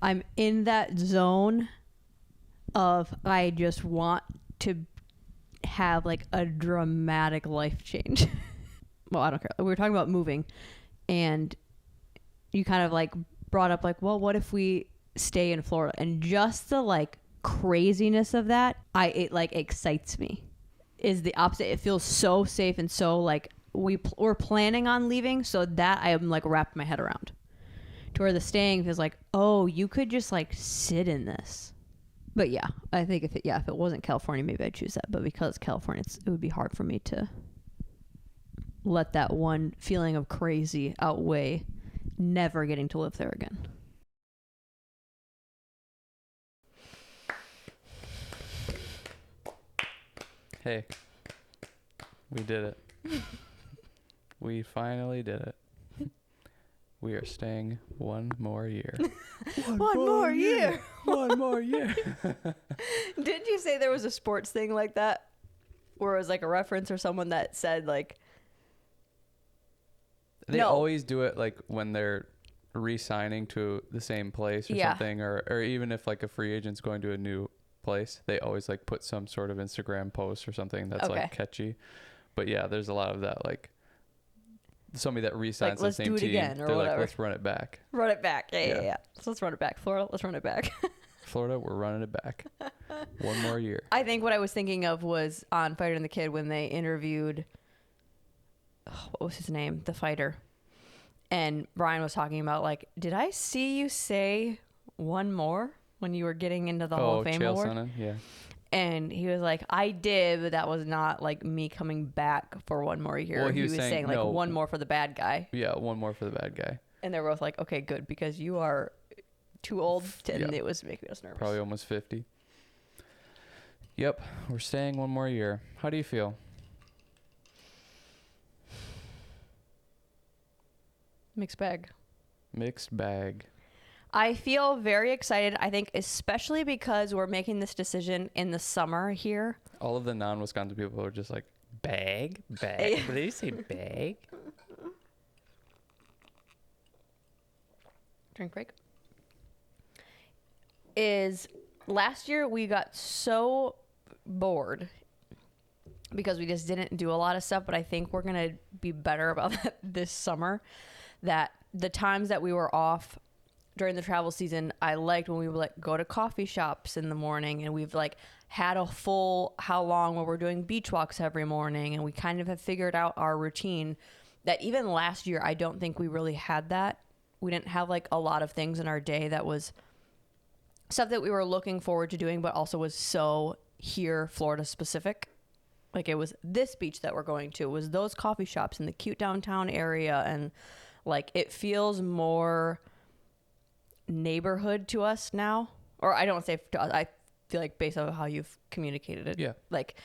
I'm in that zone of I just want to have like a dramatic life change. Well, I don't care. We were talking about moving, and you kind of like brought up like, well, what if we stay in Florida? And just the like craziness of that, it like excites me. Is the opposite. It feels so safe and so like we're planning on leaving, so that I am like wrapped my head around. To where the staying feels like, oh, you could just like sit in this. But yeah, I think if it wasn't California, maybe I'd choose that. But because California, it would be hard for me to let that one feeling of crazy outweigh never getting to live there again. Hey, we did it. We finally did it. We are staying one more year. One more year. One more year. Didn't you say there was a sports thing like that? Where it was like a reference or someone that said like... They always do it like when they're re-signing to the same place or something. Or even if like a free agent's going to a new place, they always like put some sort of Instagram post or something that's like catchy. But yeah, there's a lot of that like... Somebody that re-signs the same team, again, they're whatever. like, let's run it back. Run it back. Yeah. So let's run it back. Florida, let's run it back. Florida, we're running it back. One more year. I think what I was thinking of was on Fighter and the Kid when they interviewed, what was his name? The fighter. And Brian was talking about like, did I see you say one more when you were getting into the Hall of Fame Chael award? Sonnen, yeah. And he was like, I did, but that was not like me coming back for one more year. Well, he was saying like no, one more for the bad guy. Yeah, one more for the bad guy. And they were both like, okay, good, because you are too old and it was making us nervous. Probably almost 50. Yep, we're staying one more year. How do you feel? Mixed bag. Mixed bag. I feel very excited. I think especially because we're making this decision in the summer here. All of the non-Wisconsin people are just like, bag? Bag? What did you say, bag? Drink break. Is last year we got so bored because we just didn't do a lot of stuff, but I think we're going to be better about that this summer. That the times that we were off during the travel season, I liked when we would like go to coffee shops in the morning, and we've like had a full how long where we're doing beach walks every morning, and we kind of have figured out our routine. That even last year, I don't think we really had that. We didn't have like a lot of things in our day that was stuff that we were looking forward to doing, but also was so here Florida specific. Like it was this beach that we're going to, it was those coffee shops in the cute downtown area, and like it feels more neighborhood to us now. Or I don't say to us, I feel like based on how you've communicated it. Yeah. Like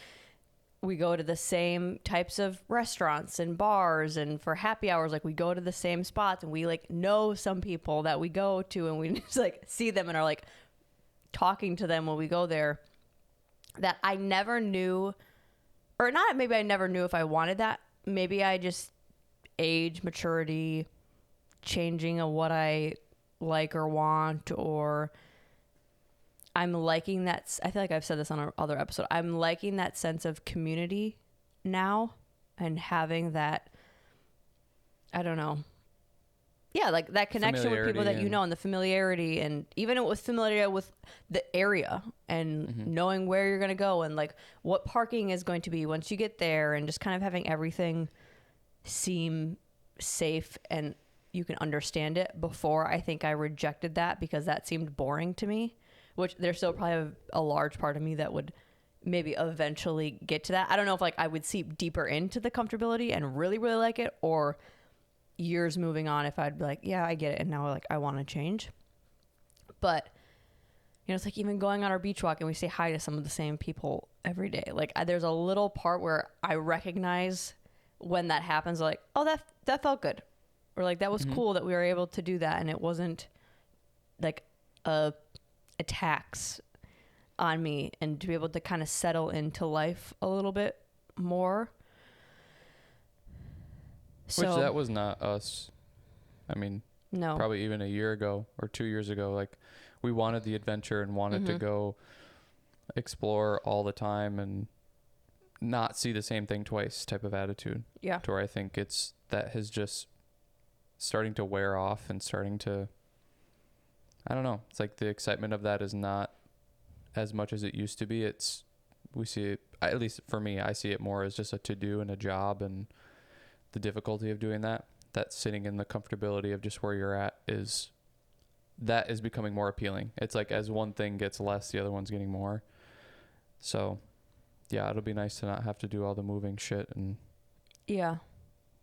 we go to the same types of restaurants and bars, and for happy hours, like we go to the same spots, and we like know some people that we go to, and we just like see them and are like talking to them when we go there. That I never knew, or not maybe I never knew if I wanted that. Maybe I just age, maturity, changing of what I like or want, or I'm liking that. I feel like I've said this on our other episode. I'm liking that sense of community now, and having that, I don't know. Yeah, like that connection with people that you know, and the familiarity, and even with familiarity with the area, and knowing where you're going to go, and like what parking is going to be once you get there, and just kind of having everything seem safe and you can understand it. Before, I think I rejected that because that seemed boring to me, which there's still probably a large part of me that would maybe eventually get to that. I don't know if like I would seep deeper into the comfortability and really, really like it, or years moving on if I'd be like, yeah, I get it, and now like I want to change. But you know, it's like even going on our beach walk and we say hi to some of the same people every day. Like there's a little part where I recognize when that happens, like, oh, that felt good, or like that was cool that we were able to do that, and it wasn't like a tax on me, and to be able to kind of settle into life a little bit more. Which that was not us. I mean, no, probably even a year ago or 2 years ago. Like we wanted the adventure and wanted to go explore all the time and not see the same thing twice type of attitude. Yeah. To where I think that has just starting to wear off and starting to, I don't know. It's like the excitement of that is not as much as it used to be. We see it, at least for me, I see it more as just a to-do and a job, and the difficulty of doing that sitting in the comfortability of just where you're at is becoming more appealing. It's like as one thing gets less, the other one's getting more. So yeah, it'll be nice to not have to do all the moving shit and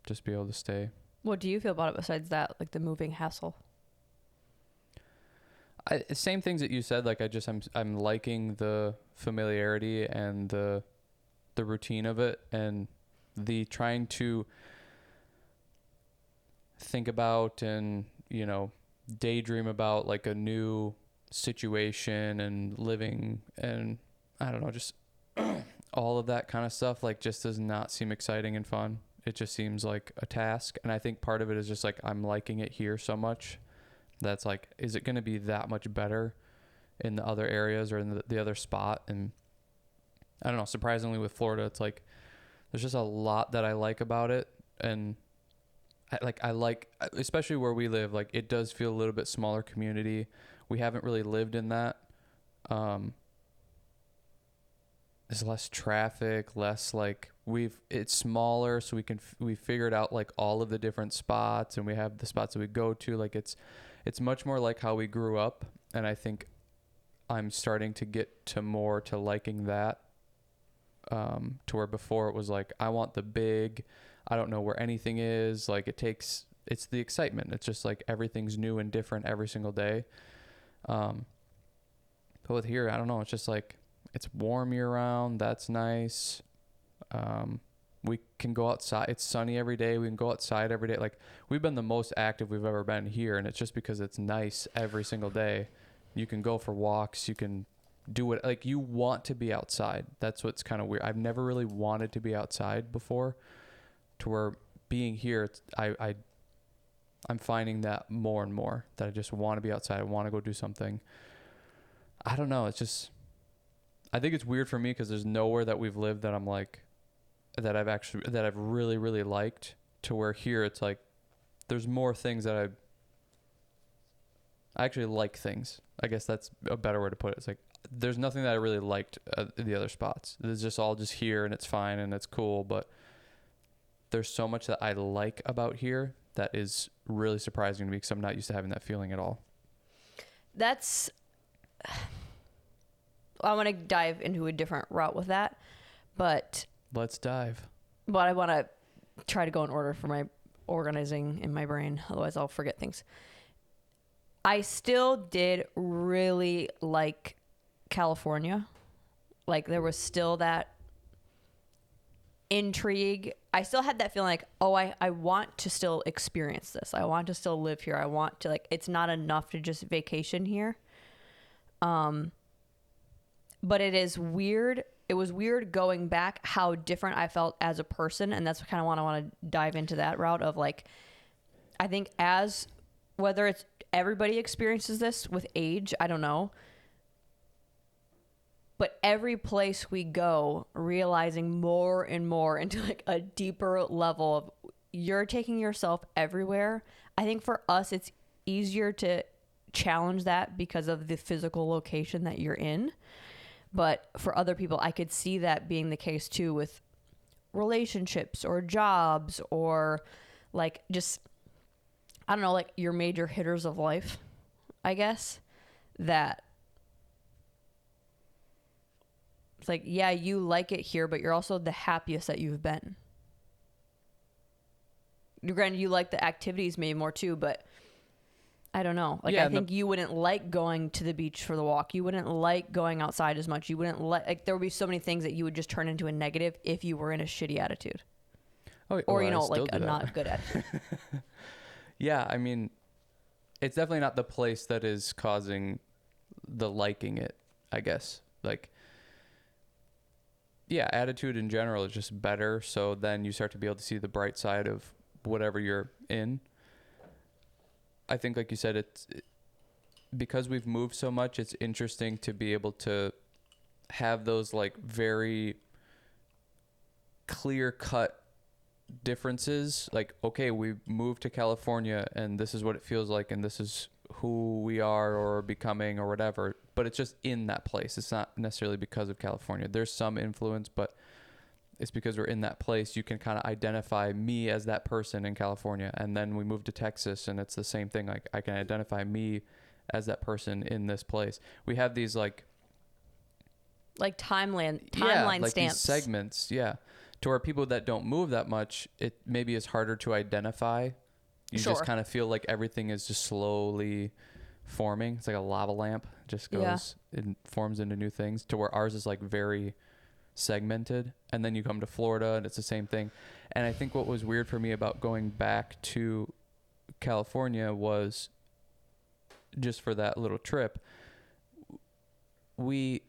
just be able to stay. What do you feel about it besides that, like the moving hassle? Same things that you said. Like I'm liking the familiarity and the routine of it, and the trying to think about and, you know, daydream about like a new situation and living, and I don't know, just all of that kind of stuff like just does not seem exciting and fun. It just seems like a task. And I think part of it is just like I'm liking it here so much that's like, is it going to be that much better in the other areas or in the other spot? And I don't know, surprisingly with Florida, it's like there's just a lot that I like about it. And I like especially where we live, like it does feel a little bit smaller community. We haven't really lived in that. There's less traffic, less like it's smaller, so we figured out like all of the different spots, and we have the spots that we go to. Like it's much more like how we grew up, and I think I'm starting to get to liking that. To where before it was like I want the big, I don't know where anything is. Like it's the excitement. It's just like everything's new and different every single day. But with here, I don't know. It's just like it's warm year round. That's nice. We can go outside. It's sunny every day. We can go outside every day. Like we've been the most active we've ever been here, and it's just because it's nice every single day. You can go for walks. You can do it. Like you want to be outside. That's what's kind of weird. I've never really wanted to be outside before, to where being here, I'm finding that more and more, that I just want to be outside. I want to go do something. I don't know. It's just, I think it's weird for me because there's nowhere that we've lived that I'm like, that I've really, really liked, to where here it's like, there's more things that I actually like things. I guess that's a better way to put it. It's like, there's nothing that I really liked in the other spots. It's just all just here, and it's fine and it's cool. But there's so much that I like about here that is really surprising to me because I'm not used to having that feeling at all. I want to dive into a different route with that, but let's dive. But I want to try to go in order for my organizing in my brain. Otherwise I'll forget things. I still did really like California. Like there was still that intrigue. I still had that feeling like, oh, I want to still experience this. I want to still live here. I want to, like, it's not enough to just vacation here. But it is weird. It was weird going back how different I felt as a person. And that's kind of what I want to dive into that route of, like, I think whether it's everybody experiences this with age, I don't know. But every place we go, realizing more and more into like a deeper level of you're taking yourself everywhere. I think for us, it's easier to challenge that because of the physical location that you're in. But for other people, I could see that being the case too with relationships or jobs or like just, I don't know, like your major hitters of life, I guess, that it's like, yeah, you like it here, but you're also the happiest that you've been. Granted, you like the activities maybe more too, but I don't know. Like, yeah, I think you wouldn't like going to the beach for the walk. You wouldn't like going outside as much. You wouldn't like there would be so many things that you would just turn into a negative if you were in a shitty attitude. Oh, or, you know, like a not good attitude. Yeah, I mean, it's definitely not the place that is causing the liking it, I guess. Like, yeah, attitude in general is just better. So then you start to be able to see the bright side of whatever you're in. I think, like you said, because we've moved so much, it's interesting to be able to have those like very clear cut differences. Like, okay, we moved to California and this is what it feels like and this is who we are or becoming or whatever, but it's just in that place. It's not necessarily because of California. There's some influence, but it's because we're in that place. You can kind of identify me as that person in California. And then we moved to Texas and it's the same thing. Like, I can identify me as that person in this place. We have these like timeline like stamps. These segments, to where people that don't move that much, it maybe is harder to identify. You just kind of feel like everything is just slowly forming. It's like a lava lamp, just goes and forms into new things, to where ours is like very segmented. And then you come to Florida and it's the same thing. And I think what was weird for me about going back to California was just for that little trip, we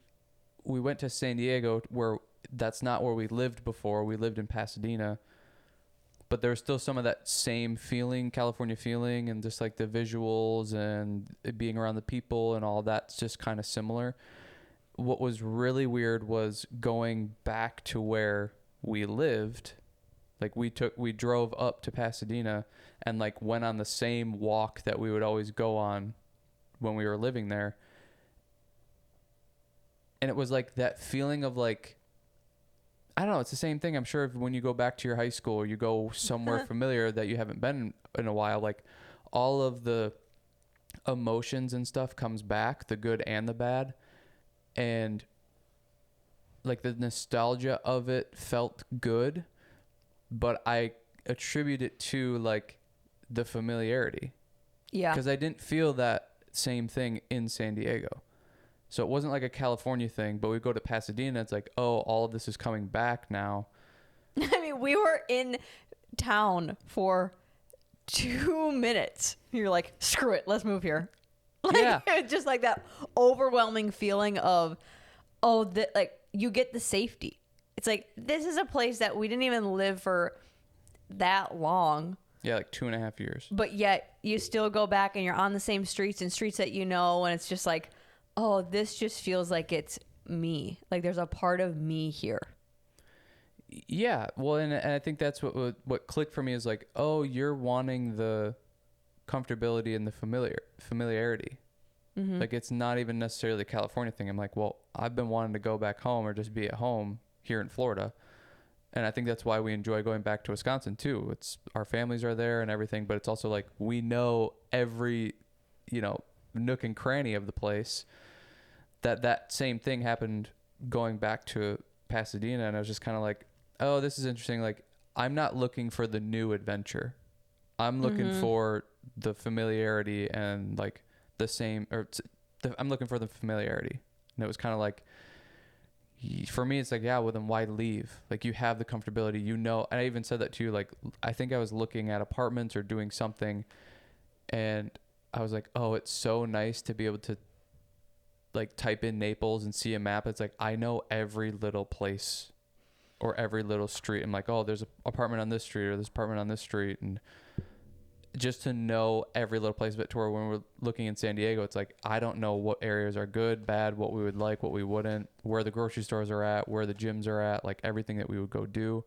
went to San Diego, where that's not where we lived before. We lived in Pasadena, but there's still some of that same feeling, California feeling, and just like the visuals and it being around the people and all that's just kind of similar. What was really weird was going back to where we lived. Like we drove up to Pasadena and like went on the same walk that we would always go on when we were living there. And it was like that feeling of like, I don't know, it's the same thing. I'm sure when you go back to your high school or you go somewhere familiar that you haven't been in a while, like all of the emotions and stuff comes back, the good and the bad. And like the nostalgia of it felt good, but I attribute it to like the familiarity. Yeah. Because I didn't feel that same thing in San Diego. So it wasn't like a California thing, but we go to Pasadena, it's like, oh, all of this is coming back now. I mean, we were in town for 2 minutes. You're like, screw it, let's move here. Like, just like that overwhelming feeling of, like you get the safety. It's like, this is a place that we didn't even live for that long. Yeah, like 2.5 years. But yet you still go back and you're on the same streets and streets that you know, and it's just like, oh, this just feels like it's me. Like there's a part of me here. Yeah. Well, and I think that's what clicked for me is like, oh, you're wanting the comfortability and the familiarity. Mm-hmm. Like it's not even necessarily a California thing. I'm like, well, I've been wanting to go back home or just be at home here in Florida. And I think that's why we enjoy going back to Wisconsin too. It's our families are there and everything, but it's also like we know every, nook and cranny of the place. That same thing happened going back to Pasadena, and I was just kind of like, oh, this is interesting. Like, I'm not looking for the new adventure. I'm looking for the familiarity and like the same, I'm looking for the familiarity. And it was kind of like, for me, it's like, yeah, well then why leave? Like you have the comfortability, and I even said that to you, like, I think I was looking at apartments or doing something and I was like, oh, it's so nice to be able to like type in Naples and see a map. It's like, I know every little place or every little street. I'm like, oh, there's an apartment on this street or this apartment on this street. And just to know every little place, but to where when we're looking in San Diego, it's like, I don't know what areas are good, bad, what we would like, what we wouldn't, where the grocery stores are at, where the gyms are at, like everything that we would go do.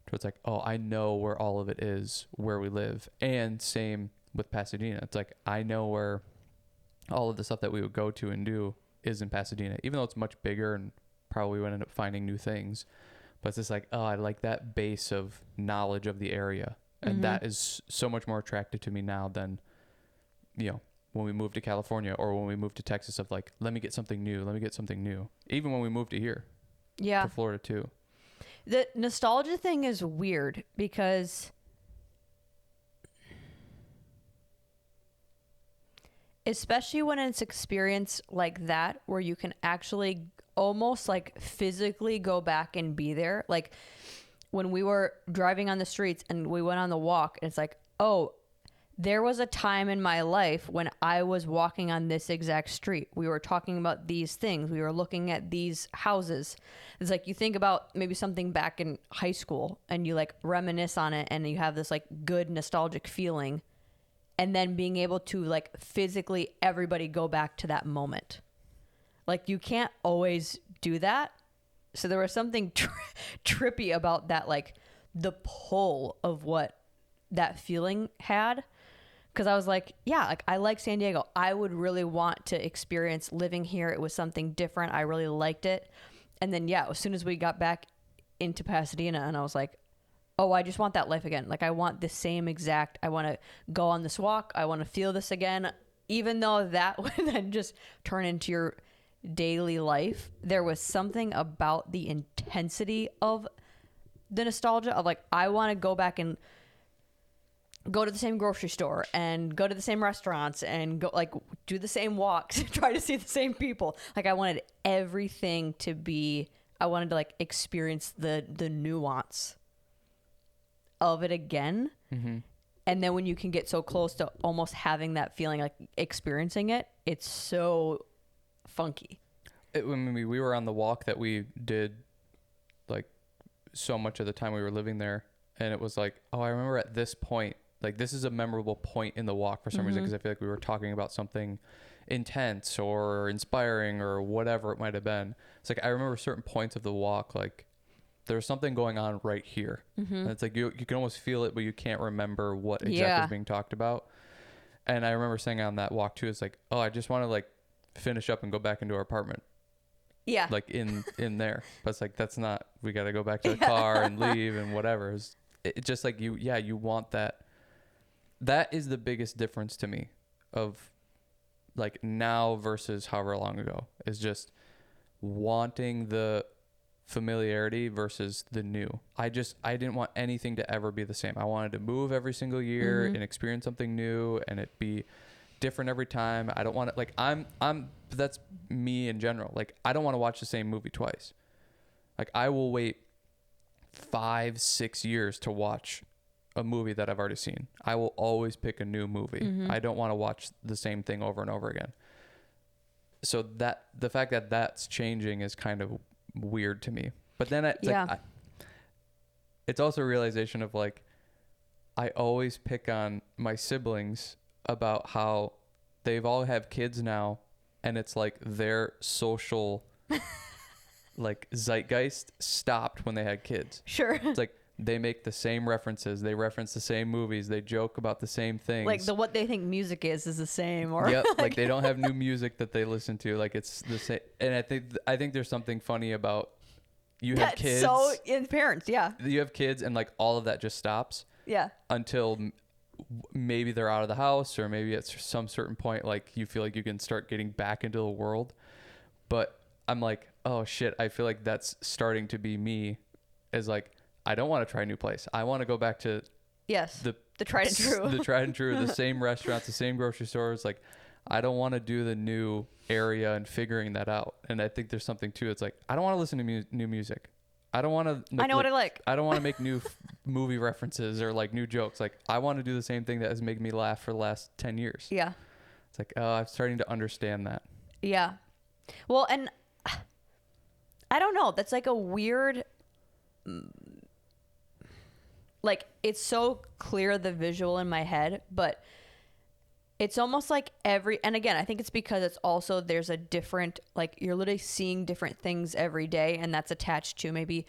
So it's like, oh, I know where all of it is, where we live. And same with Pasadena. It's like, I know where all of the stuff that we would go to and do is in Pasadena, even though it's much bigger and probably would end up finding new things. But it's just like, oh, I like that base of knowledge of the area. And that is so much more attractive to me now than, when we moved to California or when we moved to Texas of like, let me get something new. Let me get something new. Even when we moved to here. Yeah. To Florida too. The nostalgia thing is weird because especially when it's experience like that, where you can actually almost like physically go back and be there. Like when we were driving on the streets and we went on the walk, and it's like, oh, there was a time in my life when I was walking on this exact street. We were talking about these things. We were looking at these houses. It's like you think about maybe something back in high school and you like reminisce on it and you have this like good nostalgic feeling. and then being able to like physically everybody go back to that moment. Like you can't always do that. So there was something trippy about that, like the pull of what that feeling had. Because I was like, yeah, like I like San Diego. I would really want to experience living here. It was something different. I really liked it. And then, yeah, as soon as we got back into Pasadena, and I was like, oh, I just want that life again. Like I want the same exact, I want to go on this walk. I want to feel this again. Even though that would then just turn into your daily life, there was something about the intensity of the nostalgia of like, I want to go back and go to the same grocery store and go to the same restaurants and go like do the same walks and try to see the same people. Like I wanted everything to be, I wanted to like experience the nuance of it again. Mm-hmm. And then when you can get so close to almost having that feeling, like experiencing it, it's so funky. When we were on the walk that we did like so much of the time we were living there, and it was like, oh, I remember at this point, like this is a memorable point in the walk for some reason, because I feel like we were talking about something intense or inspiring or whatever it might have been. It's like I remember certain points of the walk, like there's something going on right here. And it's like you can almost feel it, but you can't remember what exactly is being talked about. And I remember saying on that walk too, it's like, oh, I just want to like finish up and go back into our apartment. Yeah. Like in there. But it's like, that's not, we got to go back to the car and leave and whatever. It's just like you want that. That is the biggest difference to me of like now versus however long ago, is just wanting the familiarity versus the new. I didn't want anything to ever be the same. I wanted to move every single year and experience something new and it be different every time. I don't want to, like, that's me in general. Like, I don't want to watch the same movie twice. Like, I will wait 5-6 years to watch a movie that I've already seen. I will always pick a new movie. I don't want to watch the same thing over and over again. So that the fact that that's changing is kind of weird to me. But then it's also a realization of like, I always pick on my siblings about how they've all have kids now, and it's like their social like zeitgeist stopped when they had kids. Sure. It's like they make the same references, they reference the same movies, they joke about the same things. Like what they think music is the same, or yep, like they don't have new music that they listen to. Like it's the same. And I think there's something funny about have kids. So in parents, yeah. You have kids, and like all of that just stops. Yeah. Until maybe they're out of the house, or maybe at some certain point, like you feel like you can start getting back into the world. But I'm like, oh shit, I feel like that's starting to be me, as like, I don't want to try a new place. I want to go back to the tried and true. The tried and true, the same restaurants, the same grocery stores. Like, I don't want to do the new area and figuring that out. And I think there's something too. It's like, I don't want to listen to new music. I don't want to. I know what I like. I don't want to make new movie references or like new jokes. Like, I want to do the same thing that has made me laugh for the last 10 years. Yeah. It's like, oh, I'm starting to understand that. Yeah. Well, and I don't know. That's like a weird, like, it's so clear, the visual in my head, but it's almost like and again, I think it's because it's also, there's a different, like, you're literally seeing different things every day, and that's attached to maybe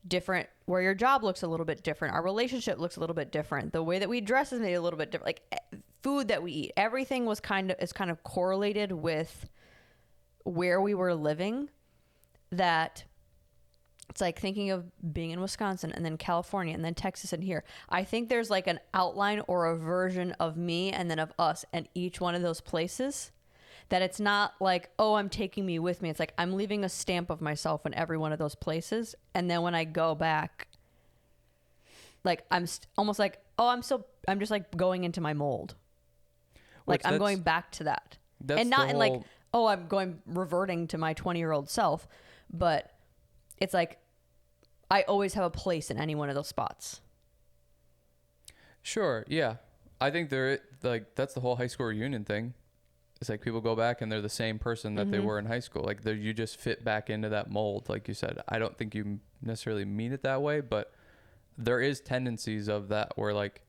different, where your job looks a little bit different, our relationship looks a little bit different, the way that we dress is maybe a little bit different, like food that we eat, everything is kind of correlated with where we were living. That it's like thinking of being in Wisconsin and then California and then Texas and here. I think there's like an outline or a version of me and then of us and each one of those places, that it's not like, oh, I'm taking me with me. It's like I'm leaving a stamp of myself in every one of those places. And then when I go back, like I'm almost like, oh, I'm just like going into my mold. Like I'm going back to that. And not in like, oh, I'm reverting to my 20-year-old self, but it's like I always have a place in any one of those spots. Sure, yeah. I think that's the whole high school reunion thing. It's like people go back and they're the same person that they were in high school. Like you just fit back into that mold, like you said. I don't think you necessarily mean it that way, but there is tendencies of that where like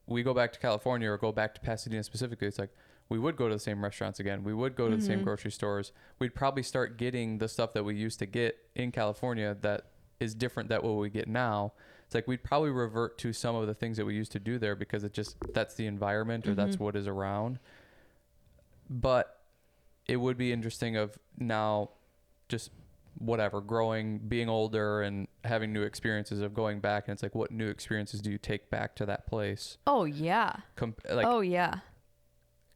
we go back to California or go back to Pasadena specifically, it's like we would go to the same restaurants again. We would go to the same grocery stores. We'd probably start getting the stuff that we used to get in California that is different than what we get now. It's like we'd probably revert to some of the things that we used to do there because that's the environment or that's what is around. But it would be interesting of now just whatever, growing, being older and having new experiences of going back. And it's like, what new experiences do you take back to that place? Oh, yeah. Oh, yeah.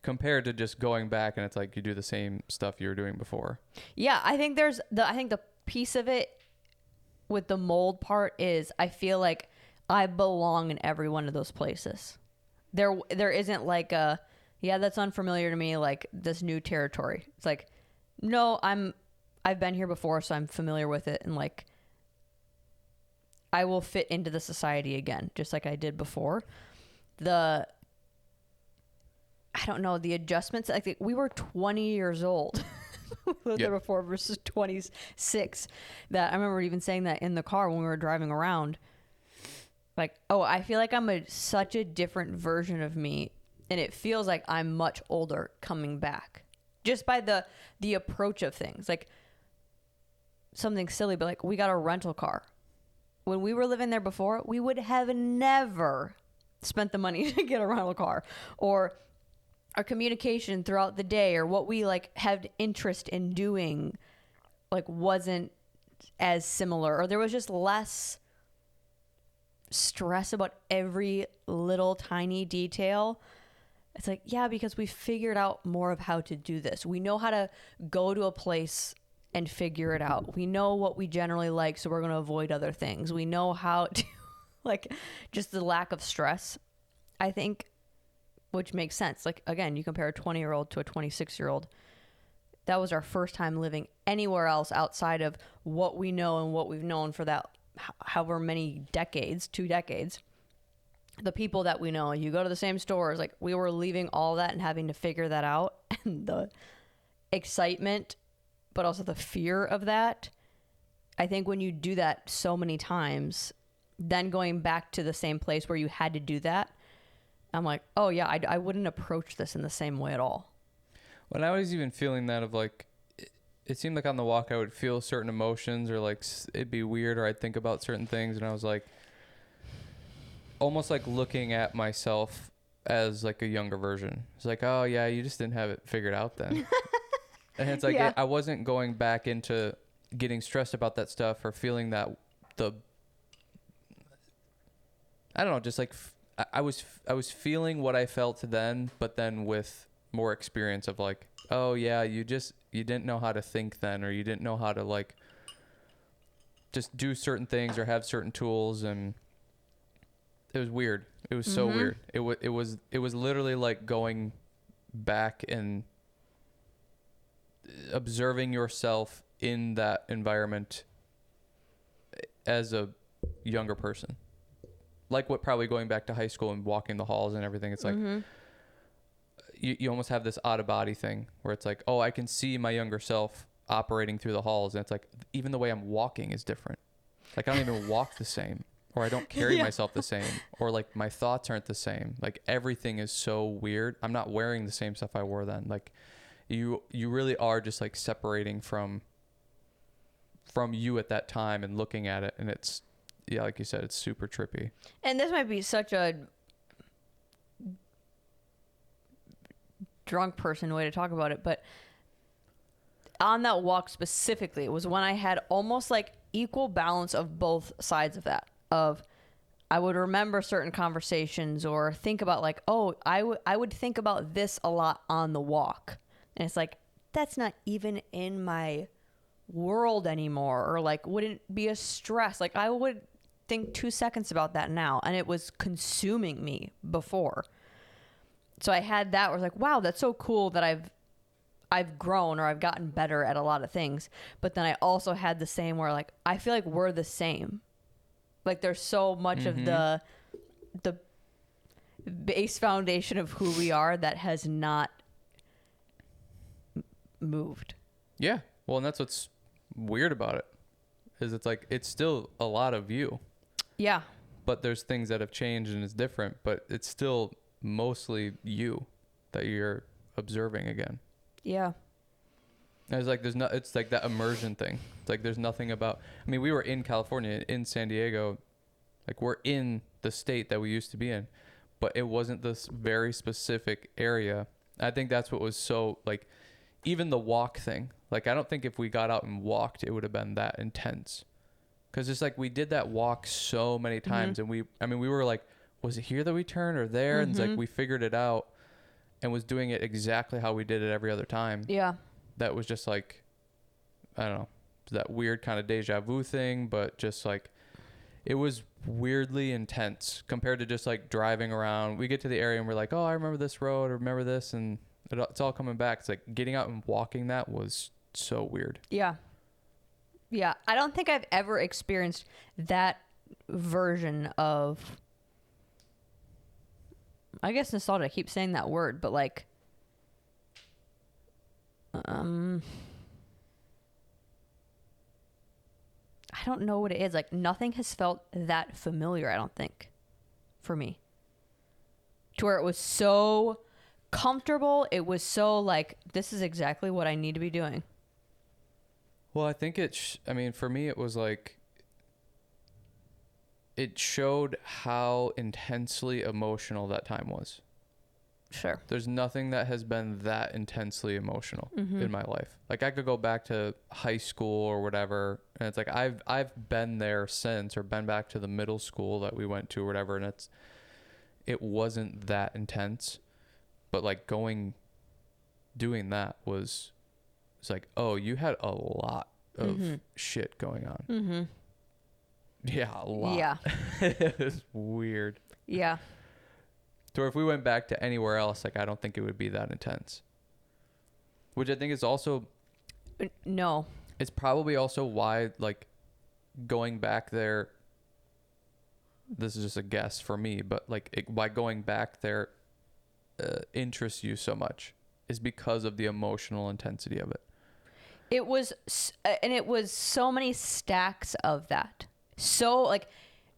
Compared to just going back and it's like you do the same stuff you were doing before. Yeah, I think the piece of it with the mold part is I feel like I belong in every one of those places. There isn't like that's unfamiliar to me, like this new territory. It's like, no, I've been here before, so I'm familiar with it, and like I will fit into the society again, just like I did before. I don't know, the adjustments, like we were 20 years old. We lived there before versus 26. That I remember even saying that in the car when we were driving around. Like, oh, I feel like I'm such a different version of me, and it feels like I'm much older coming back. Just by the approach of things. Like something silly, but like we got a rental car. When we were living there before, we would have never spent the money to get a rental car, or our communication throughout the day or what we like had interest in doing like wasn't as similar, or there was just less stress about every little tiny detail. It's like, yeah, because we figured out more of how to do this. We know how to go to a place and figure it out. We know what we generally like, so we're going to avoid other things. We know how to like just the lack of stress, I think, which makes sense. Like, again, you compare a 20-year-old to a 26-year-old. That was our first time living anywhere else outside of what we know and what we've known for that however many decades, 2 decades. The people that we know, you go to the same stores, like we were leaving all that and having to figure that out. And the excitement, but also the fear of that. I think when you do that so many times, then going back to the same place where you had to do that, I'm like, oh yeah, I wouldn't approach this in the same way at all. When I was even feeling that of like, it seemed like on the walk I would feel certain emotions or like it'd be weird or I'd think about certain things. And I was like, almost like looking at myself as like a younger version. It's like, oh yeah, you just didn't have it figured out then. And it's like, I wasn't going back into getting stressed about that stuff or feeling that I don't know, just like I was feeling what I felt then, but then with more experience of like, oh yeah, you didn't know how to think then, or you didn't know how to like just do certain things or have certain tools. And it was weird. It was so weird. It was literally like going back and observing yourself in that environment as a younger person. Like what probably going back to high school and walking the halls and everything. It's like you almost have this out of body thing where it's like, oh, I can see my younger self operating through the halls. And it's like, even the way I'm walking is different. Like I don't even walk the same, or I don't carry myself the same, or like my thoughts aren't the same. Like everything is so weird. I'm not wearing the same stuff I wore then. Like you really are just like separating from you at that time and looking at it. And it's, yeah, like you said, it's super trippy. And this might be such a drunk person way to talk about it, but on that walk specifically, it was when I had almost like equal balance of both sides of that. Of I would remember certain conversations or think about like, oh, I would think about this a lot on the walk. And it's like, that's not even in my world anymore, or like wouldn't be a stress. Like I would think 2 seconds about that now, and it was consuming me before. So I had that where I was like, wow, that's so cool that I've grown or I've gotten better at a lot of things. But then I also had the same where like I feel like we're the same. Like there's so much of the base foundation of who we are that has not moved. Yeah. Well, and that's what's weird about it, is it's like it's still a lot of you. Yeah. but there's things that have changed and it's different, but it's still mostly you that you're observing again. Yeah. And it's like it's like that immersion thing. It's like there's nothing about, I mean, we were in California, in San Diego, like we're in the state that we used to be in, but it wasn't this very specific area. I think that's what was so, like, even the walk thing, like I don't think if we got out and walked it would have been that intense, because it's like we did that walk so many times, and we were like, was it here that we turned or there? And it's like we figured it out and was doing it exactly how we did it every other time. Yeah. That was just like, I don't know, that weird kind of deja vu thing, but just like, it was weirdly intense compared to just like driving around. We get to the area and we're like, oh, I remember this road or remember this, and it's all coming back. It's like getting out and walking that was so weird. Yeah. Yeah. I don't think I've ever experienced that version of, I guess, nostalgia. I keep saying that word, but like, I don't know what it is. Like, nothing has felt that familiar, I don't think, for me. To where it was so comfortable. It was so like, this is exactly what I need to be doing. Well, I think for me, it was like, it showed how intensely emotional that time was. Sure. There's nothing that has been that intensely emotional in my life. Like I could go back to high school or whatever, and it's like I've been there since, or been back to the middle school that we went to or whatever, and it wasn't that intense. But like doing that was, it's like, oh, you had a lot of shit going on. Mm-hmm. Yeah, a lot. Yeah. It was weird. Yeah. So if we went back to anywhere else, like I don't think it would be that intense. Which I think is also, no. It's probably also why, like, going back there, this is just a guess for me, but like why going back there interests you so much is because of the emotional intensity of it. It was so many stacks of that. So like,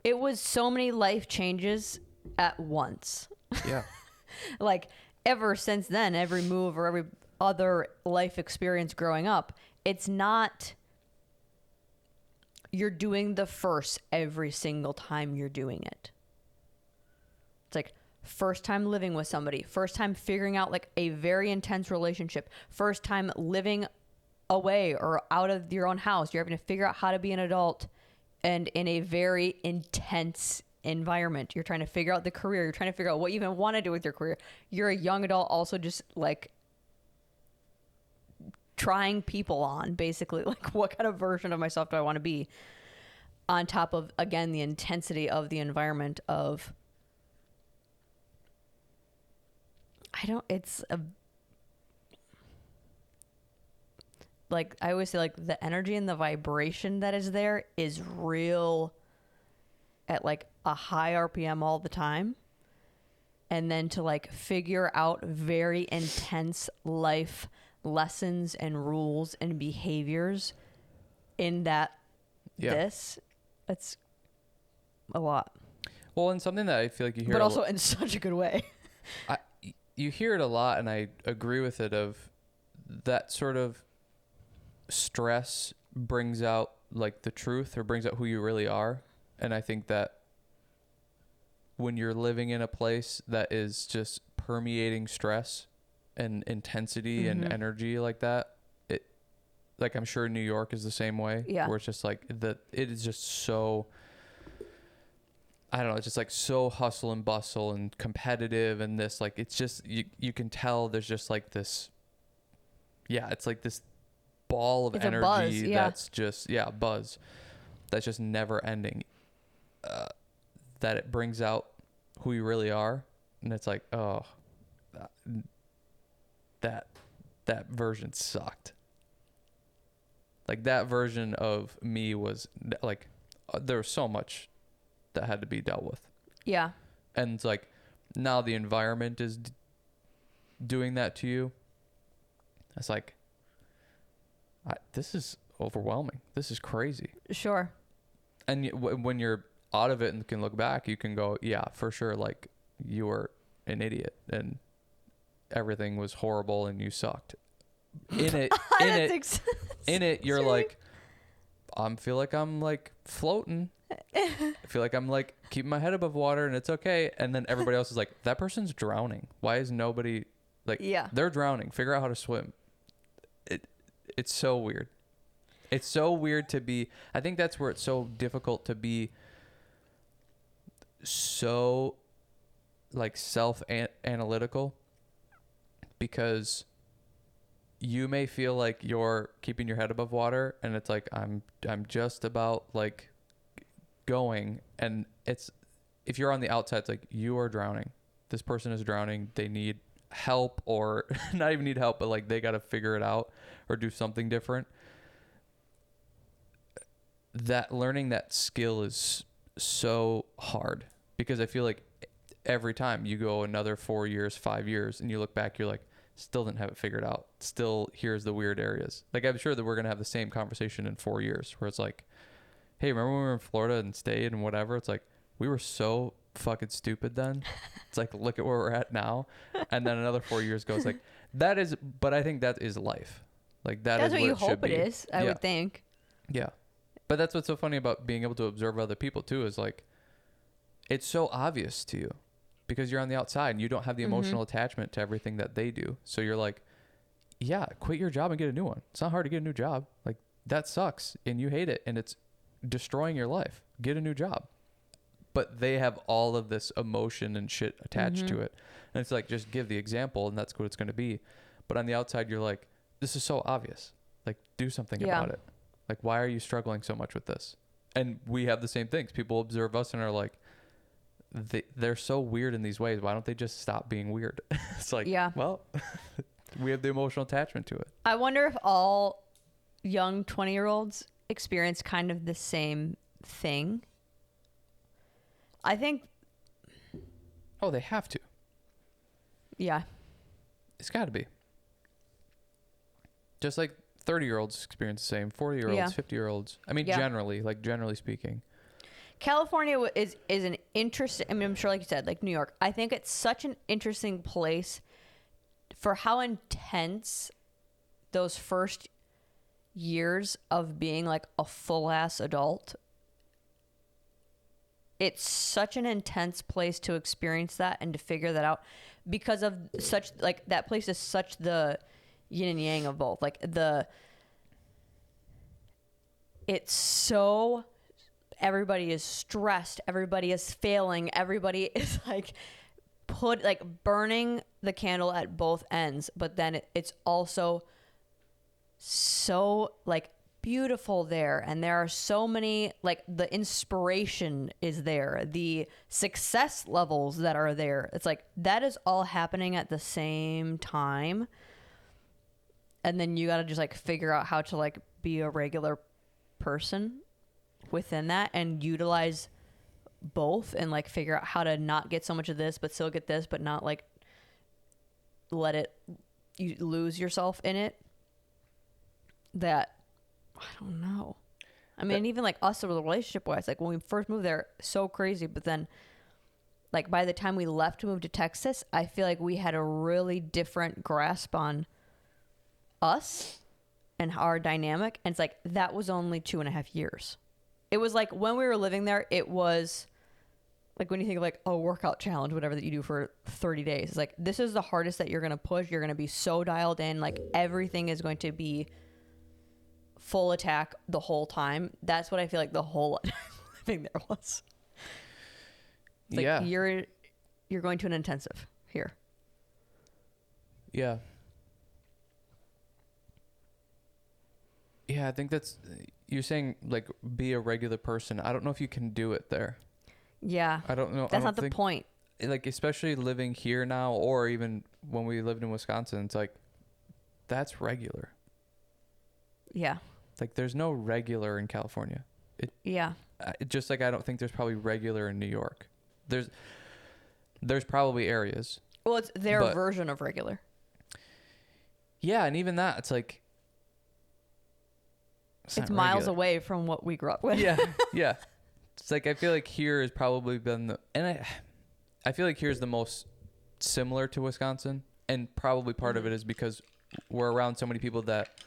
it was so many life changes at once. Yeah. Like, ever since then, every move or every other life experience growing up, it's not you're doing the first every single time you're doing it. It's like first time living with somebody, first time figuring out like a very intense relationship, first time living away or out of your own house. You're having to figure out how to be an adult and in a very intense environment. You're trying to figure out the career. You're trying to figure out what you even want to do with your career. You're a young adult also just like trying people on, basically. Like, what kind of version of myself do I want to be? On top of, again, the intensity of the environment of, like, I always say, like, the energy and the vibration that is there is real at, like, a high RPM all the time. And then to, like, figure out very intense life lessons and rules and behaviors in that, it's a lot. Well, and something that I feel like you hear, but also in such a good way. You hear it a lot, and I agree with it, of that sort of stress brings out like the truth, or brings out who you really are. And I think that when you're living in a place that is just permeating stress and intensity and energy like that, it, like, I'm sure New York is the same way. Yeah. Where it's just like it is just so, I don't know, it's just like so hustle and bustle and competitive, and this, like, it's just, you can tell there's just like this, it's like this ball of energy buzz, that's just, buzz that's just never ending, that it brings out who you really are. And it's like, oh, that version sucked. Like, that version of me was like, there was so much that had to be dealt with. Yeah. And it's like, now the environment is doing that to you. It's like, this is overwhelming. This is crazy. Sure. And when you're out of it and can look back, you can go, yeah, for sure, like, you were an idiot and everything was horrible and you sucked. In it, you're like, I feel like I'm like floating. I feel like I'm like keeping my head above water and it's okay. And then everybody else is like, that person's drowning. Why is nobody like, they're drowning. Figure out how to swim. It's so weird. It's so weird to be, I think that's where it's so difficult to be so like self-analytical, because you may feel like you're keeping your head above water and it's like, I'm just about like going, and it's, if you're on the outside, it's like, you are drowning. This person is drowning. They need help, or not even need help, but like they got to figure it out or do something different. That learning that skill is so hard, because I feel like every time you go another 4 years, 5 years, and you look back, you're like, still didn't have it figured out. Still, here's the weird areas. Like, I'm sure that we're going to have the same conversation in 4 years where it's like, hey, remember when we were in Florida and stayed and whatever? It's like, we were so fucking stupid then. It's like, look at where we're at now. And then another 4 years goes like, that is, but I think that is life. Like, that's what you hope it is, I would think. Yeah. But that's what's so funny about being able to observe other people too, is like, it's so obvious to you because you're on the outside and you don't have the emotional attachment to everything that they do. So you're like, yeah, quit your job and get a new one. It's not hard to get a new job. Like, that sucks and you hate it and it's destroying your life. Get a new job. But they have all of this emotion and shit attached to it. And it's like, just give the example and that's what it's going to be. But on the outside, you're like, this is so obvious. Like, do something about it. Like, why are you struggling so much with this? And we have the same things. People observe us and are like, they're so weird in these ways. Why don't they just stop being weird? It's like, well, we have the emotional attachment to it. I wonder if all young 20-year-olds experience kind of the same thing. I think. Oh, they have to. Yeah. It's got to be. Just like 30-year-olds experience the same, 40-year-olds, 50-year-olds. I mean, generally speaking. California is an interesting, I mean, I'm sure, like you said, like New York, I think it's such an interesting place for how intense those first years of being like a full-ass adult. It's such an intense place to experience that and to figure that out because of such, like, that place is such the yin and yang of both. Like, it's so, everybody is stressed, everybody is failing, everybody is like burning the candle at both ends, but then it's also so like beautiful there, and there are so many, like, the inspiration is there, the success levels that are there, it's like that is all happening at the same time, and then you got to just like figure out how to like be a regular person within that and utilize both and like figure out how to not get so much of this but still get this, but not like let it, you lose yourself in it. That, I don't know. I mean, even like us, relationship wise, like when we first moved there, so crazy, but then like by the time we left to move to Texas, I feel like we had a really different grasp on us and our dynamic, and it's like that was only 2.5 years. It was like when we were living there, it was like when you think of like a workout challenge, whatever that you do for 30 days, it's like this is the hardest that you're going to push. You're going to be so dialed in, like everything is going to be full attack the whole time. That's what I feel like the whole living there was. It's like you're going to an intensive here. Yeah. Yeah, I think that's, you're saying like be a regular person. I don't know if you can do it there. Yeah. I don't know. That's not the point. Like, especially living here now, or even when we lived in Wisconsin, it's like, that's regular. Yeah. Like, there's no regular in California. Just like I don't think there's probably regular in New York. There's probably areas. Well, it's their version of regular. Yeah, and even that, it's like, it's miles away from what we grew up with. Yeah. It's like I feel like here has probably been I feel like here's the most similar to Wisconsin, and probably part of it is because we're around so many people that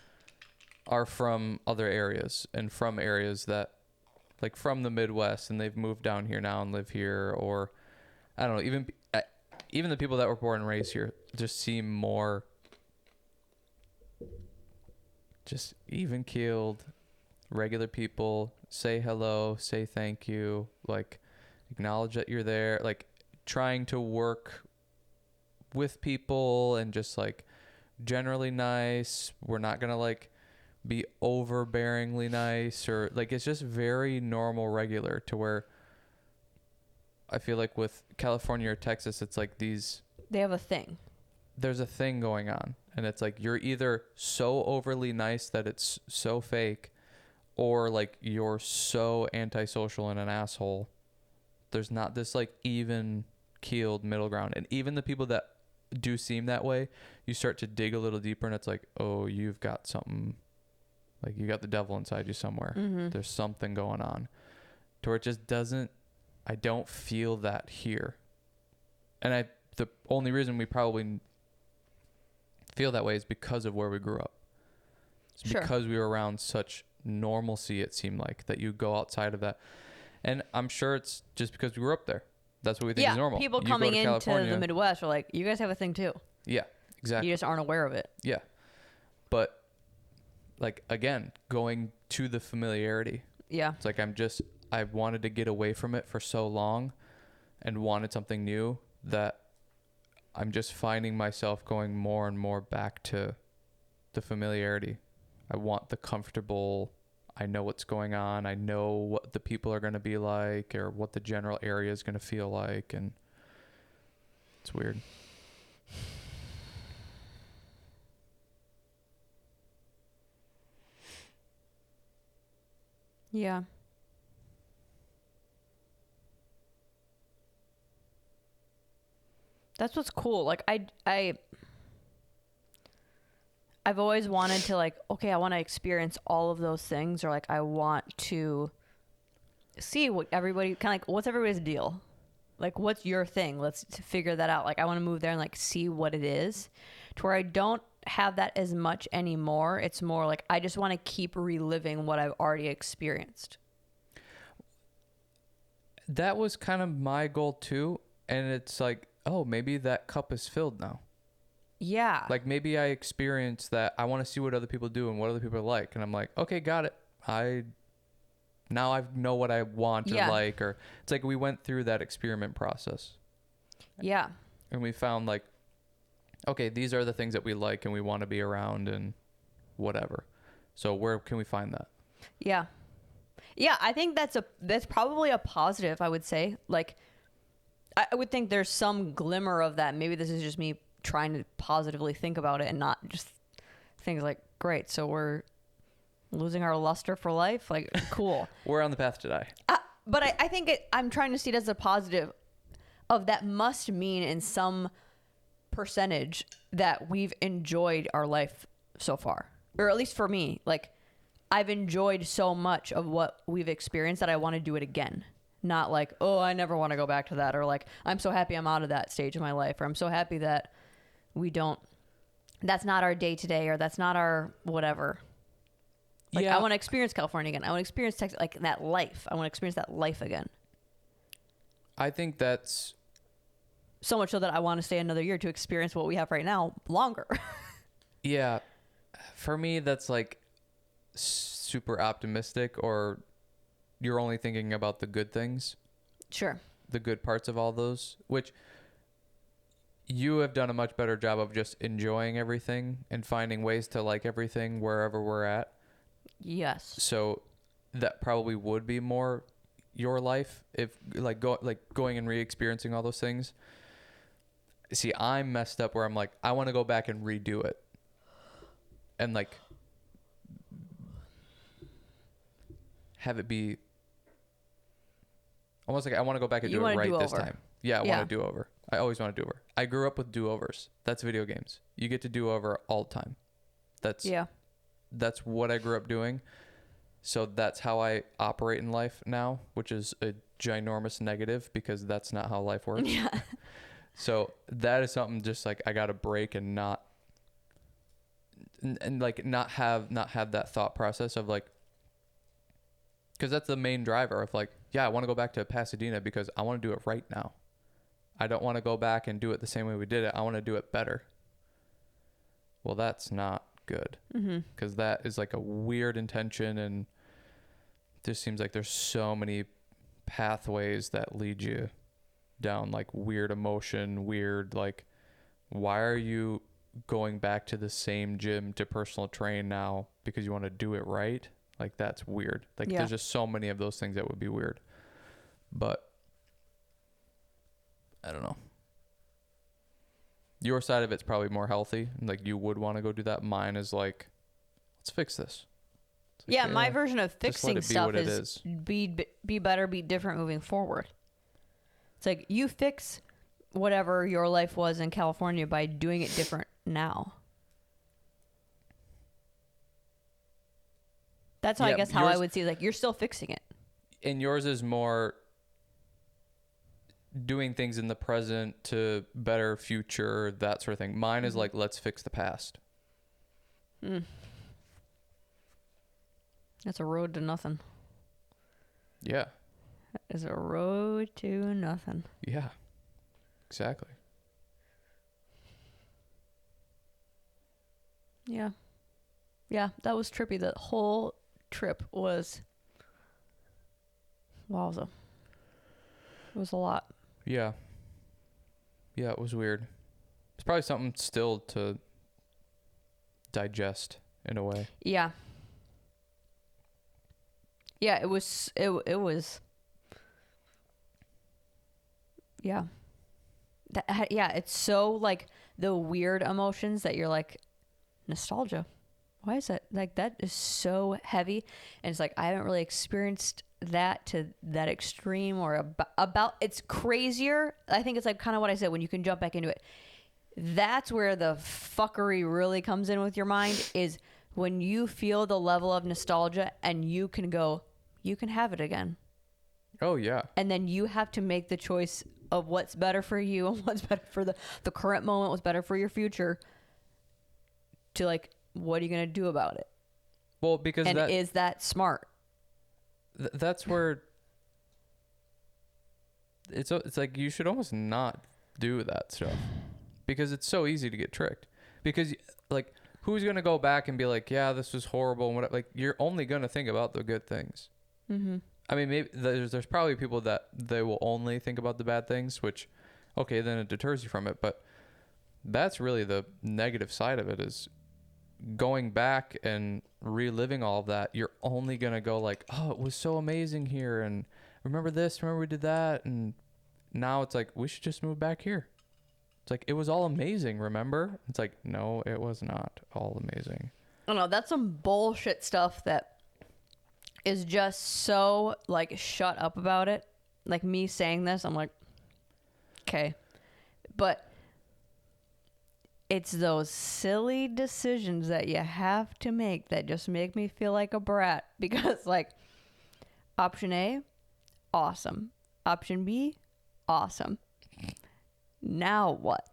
are from other areas and from areas that like from the Midwest, and they've moved down here now and live here, or I don't know, even the people that were born and raised here just seem more just even keeled, regular people, say hello, say thank you, like acknowledge that you're there, like trying to work with people and just like generally nice. We're not gonna like be overbearingly nice, or like it's just very normal, regular, to where I feel like with California or Texas, it's like they have a thing. There's a thing going on, and it's like you're either so overly nice that it's so fake, or like you're so antisocial and an asshole. There's not this like even keeled middle ground. And even the people that do seem that way, you start to dig a little deeper and it's like, oh, you've got something, like you got the devil inside you somewhere. There's something going on to where it just doesn't, I don't feel that here. And the only reason we probably feel that way is because of where we grew up. It's because we were around such normalcy, it seemed like, that you go outside of that. And I'm sure it's just because we grew up there. That's what we think is normal. People coming into the Midwest are like, you guys have a thing too. Yeah, exactly. You just aren't aware of it. Yeah. But like, again, going to the familiarity. Yeah. It's like I wanted to get away from it for so long and wanted something new that I'm just finding myself going more and more back to the familiarity. I want the comfortable, I know what's going on. I know what the people are going to be like, or what the general area is going to feel like. And it's weird. Yeah. That's what's cool. Like I've always wanted to like, okay, I want to experience all of those things, or like I want to see what everybody kind of like, what's everybody's deal? Like, what's your thing? Let's figure that out. Like, I want to move there and like see what it is, to where I don't have that as much anymore. It's more like I just want to keep reliving what I've already experienced. That was kind of my goal too. And it's like, oh, maybe that cup is filled now. Yeah. Like maybe I experienced that. I want to see what other people do and what other people are like. And I'm like, okay, got it. Now I know what I want or like, or it's like we went through that experiment process. Yeah. And we found like, okay, these are the things that we like and we want to be around and whatever. So where can we find that? Yeah. Yeah. I think that's probably a positive, I would say. Like, I would think there's some glimmer of that. Maybe this is just me trying to positively think about it and not just things like, great, so we're losing our luster for life. Like, cool. We're on the path to die. But I think I'm trying to see it as a positive of that must mean in some percentage that we've enjoyed our life so far. Or at least for me, like I've enjoyed so much of what we've experienced that I want to do it again. Not like, oh, I never want to go back to that. Or like, I'm so happy I'm out of that stage of my life. Or I'm so happy that that's not our day to day, or that's not our whatever. Like, I want to experience California again. I want to experience Texas, like that life. I want to experience that life again. I think that's so much so that I want to stay another year to experience what we have right now longer. Yeah. For me, that's like super optimistic, or you're only thinking about the good things. Sure. The good parts of all those, which you have done a much better job of just enjoying everything and finding ways to like everything wherever we're at. Yes. So that probably would be more your life if going and re-experiencing all those things. See, I'm messed up where I'm like, I want to go back and redo it. And like have it be almost like I want to go back and do it right this time. Yeah, I want to do over. I always want to do over. I grew up with do-overs. That's video games. You get to do over all the time. That's what I grew up doing. So that's how I operate in life now, which is a ginormous negative because that's not how life works. Yeah. So that is something just like I got to break and not like not have that thought process of like, because that's the main driver of like, yeah, I want to go back to Pasadena because I want to do it right now. I don't want to go back and do it the same way we did it. I want to do it better. Well, that's not good because that is like a weird intention, and just seems like there's so many pathways that lead you down like weird emotion, weird like, why are you going back to the same gym to personal train now because you want to do it right? Like that's weird. Like there's just so many of those things that would be weird. But I don't know. Your side of it's probably more healthy. Like you would want to go do that. Mine is like, let's fix this. Like, my version of fixing stuff is be better, be different moving forward. It's like you fix whatever your life was in California by doing it different now. That's how I guess how I would see it. Like you're still fixing it. And yours is more doing things in the present to better future, that sort of thing. Mine is like, let's fix the past. That's a road to nothing. Yeah. That is a road to nothing. Yeah. Exactly. Yeah. Yeah, that was trippy. That whole trip was wowza. It was a lot. Yeah. Yeah, it was weird. It's probably something still to digest in a way. Yeah. Yeah, it was yeah. Yeah, it's so like the weird emotions that you're like, nostalgia. Why is that? Like that is so heavy, and it's like I haven't really experienced that to that extreme or about it's crazier. I think it's like kind of what I said, when you can jump back into it. That's where the fuckery really comes in with your mind, is when you feel the level of nostalgia and you can go, you can have it again. Oh yeah. And then you have to make the choice of what's better for you and what's better for the current moment, what's better for your future, to like, what are you going to do about it? Well, because and is that smart? That's where it's like you should almost not do that stuff, because it's so easy to get tricked. Because like, who's going to go back and be like, yeah, this was horrible and whatever? Like, you're only going to think about the good things. I mean, maybe there's probably people that they will only think about the bad things, which, okay, then it deters you from it. But that's really the negative side of it, is going back and reliving all of that. You're only going to go like, oh, it was so amazing here. And remember this, remember we did that. And now it's like, we should just move back here. It's like, it was all amazing, remember? It's like, no, it was not all amazing. I don't know. That's some bullshit stuff that is just so like, shut up about it. Like me saying this, I'm like, okay. But it's those silly decisions that you have to make that just make me feel like a brat. Because like, option A, awesome. Option B, awesome. Now what?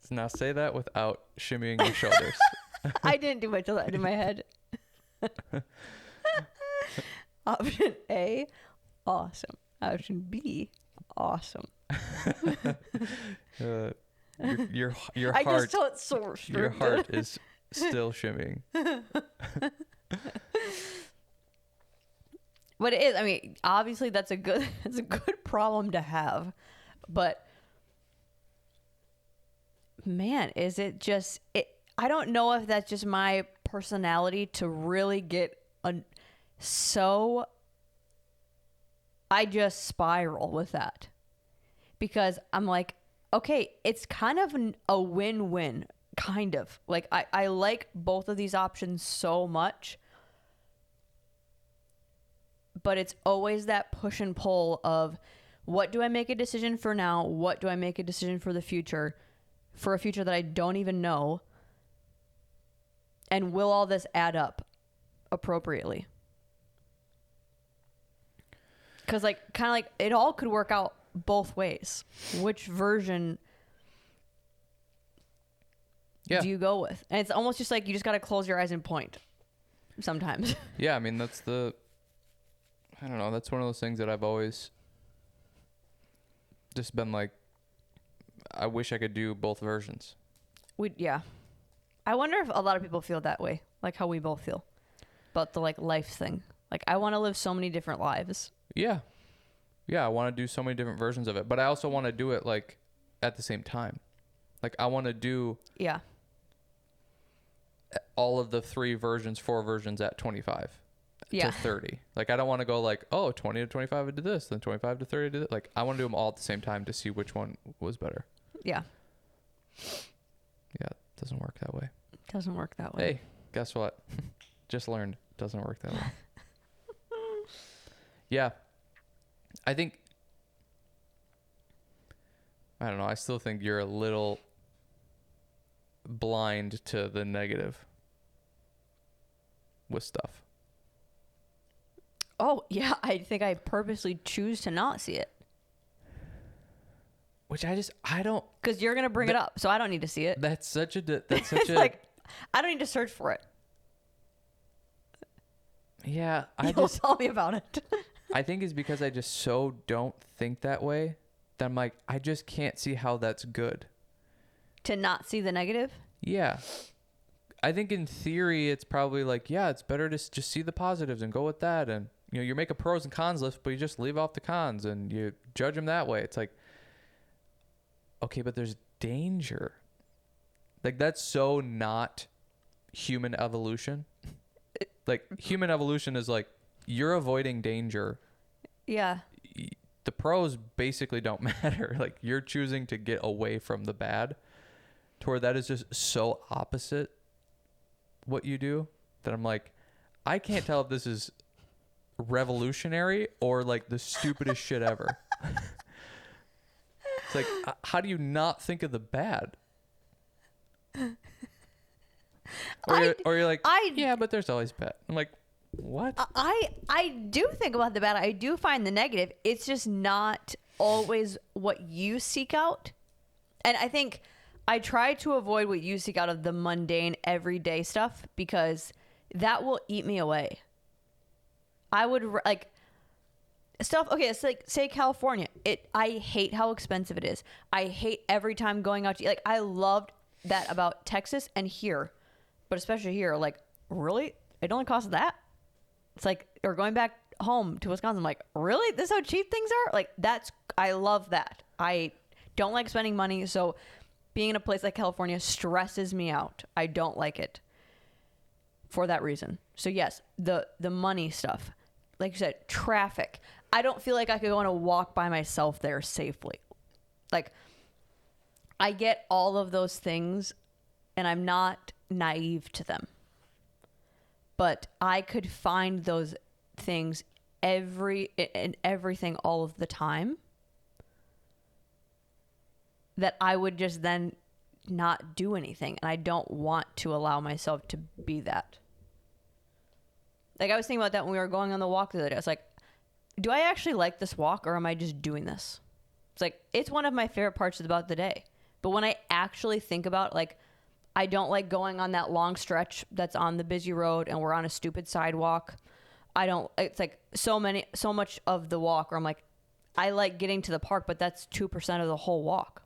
Now say that without shimmying your shoulders. I didn't do much of that in my head. Option A, awesome. Option B, awesome. Your I heart, just felt so restricted. your heart is still shimmying. But it is. I mean, obviously that's a good problem to have. But man, is it just it? I don't know if that's just my personality to really get so. I just spiral with that, because I'm like, okay, it's kind of a win-win, kind of. Like, I like both of these options so much, but it's always that push and pull of, what do I make a decision for now? What do I make a decision for the future? For a future that I don't even know? And will all this add up appropriately? Because like kind of like it all could work out both ways. Which version do you go with? And it's almost just like you just got to close your eyes and point sometimes. Yeah, I mean, I don't know, that's one of those things that I've always just been like, I wish I could do both versions. Yeah. I wonder if a lot of people feel that way, like how we both feel about the like life thing. Like I want to live so many different lives. Yeah. Yeah, I want to do so many different versions of it, but I also want to do it like at the same time. Like I want to do all of the 4 versions at 25 to 30. Like I don't want to go like, oh, 20 to 25 I did this, then 25 to 30 I did it. Like I want to do them all at the same time to see which one was better. Yeah. Yeah, it doesn't work that way. Doesn't work that way. Hey, guess what? Just learned. Doesn't work that way. Yeah. I think, I don't know, I still think you're a little blind to the negative with stuff. Oh, yeah. I think I purposely choose to not see it. Which I don't. Because you're going to bring it up, so I don't need to see it. That's such a. Like, I don't need to search for it. Yeah. You'll tell me about it. I think it's because I just so don't think that way that I'm like, I just can't see how that's good. To not see the negative? Yeah. I think in theory, it's probably like, yeah, it's better to just see the positives and go with that. And, you know, you make a pros and cons list, but you just leave off the cons and you judge them that way. It's like, okay, but there's danger. Like, that's so not human evolution. Like, human evolution is like, you're avoiding danger. Yeah. The pros basically don't matter. Like, you're choosing to get away from the bad. To where that is just so opposite what you do that I'm like, I can't tell if this is revolutionary or like the stupidest shit ever. It's like, how do you not think of the bad? Or you're like, yeah, but there's always bad. I'm like, what? I do think about the bad. I do find the negative. It's just not always what you seek out. And I think I try to avoid what you seek out of the mundane, everyday stuff because that will eat me away. I would like stuff. Okay, it's like say California. I hate how expensive it is. I hate every time going out to eat. Like I loved that about Texas and here, but especially here. Like really, it only costs that. It's like or going back home to Wisconsin. I'm like really, this is how cheap things are. Like I love that. I don't like spending money, so being in a place like California stresses me out. I don't like it for that reason. So yes, the money stuff, like you said, traffic. I don't feel like I could go on a walk by myself there safely. Like I get all of those things and I'm not naive to them. But I could find those things in everything all of the time that I would just then not do anything. And I don't want to allow myself to be that. Like I was thinking about that when we were going on the walk the other day. I was like, do I actually like this walk or am I just doing this? It's like, it's one of my favorite parts about the day. But when I actually think about like, I don't like going on that long stretch that's on the busy road and we're on a stupid sidewalk. It's like so much of the walk where I'm like, I like getting to the park, but that's 2% of the whole walk.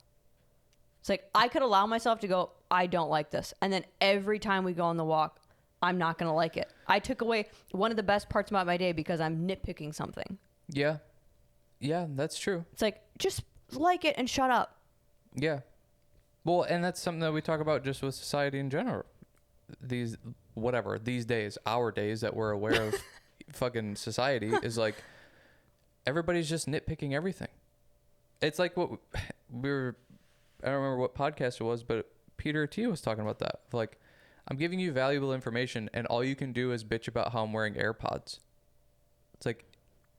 It's like, I could allow myself to go, I don't like this. And then every time we go on the walk, I'm not going to like it. I took away one of the best parts about my day because I'm nitpicking something. Yeah. Yeah, that's true. It's like, just like it and shut up. Yeah. Well, and that's something that we talk about just with society in general. These days, our days that we're aware of fucking society is like, everybody's just nitpicking everything. It's like what I don't remember what podcast it was, but Peter T was talking about that. Like, I'm giving you valuable information and all you can do is bitch about how I'm wearing AirPods. It's like,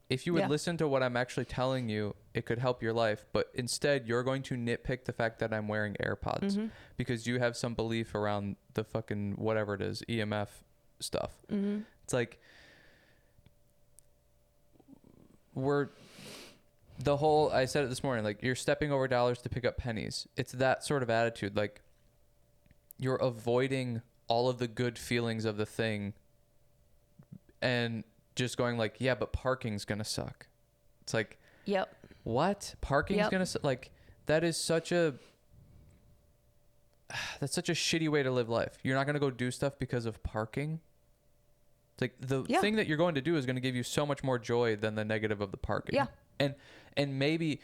if you would listen to what I'm actually telling you, it could help your life. But instead, you're going to nitpick the fact that I'm wearing AirPods because you have some belief around the fucking whatever it is, EMF stuff. It's like, I said it this morning, like you're stepping over dollars to pick up pennies. It's that sort of attitude. Like you're avoiding all of the good feelings of the thing and just going like, yeah, but parking's going to suck. It's like, yep. What? Parking's going to like, that's such a shitty way to live life. You're not going to go do stuff because of parking. It's like the thing that you're going to do is going to give you so much more joy than the negative of the parking. Yeah. And maybe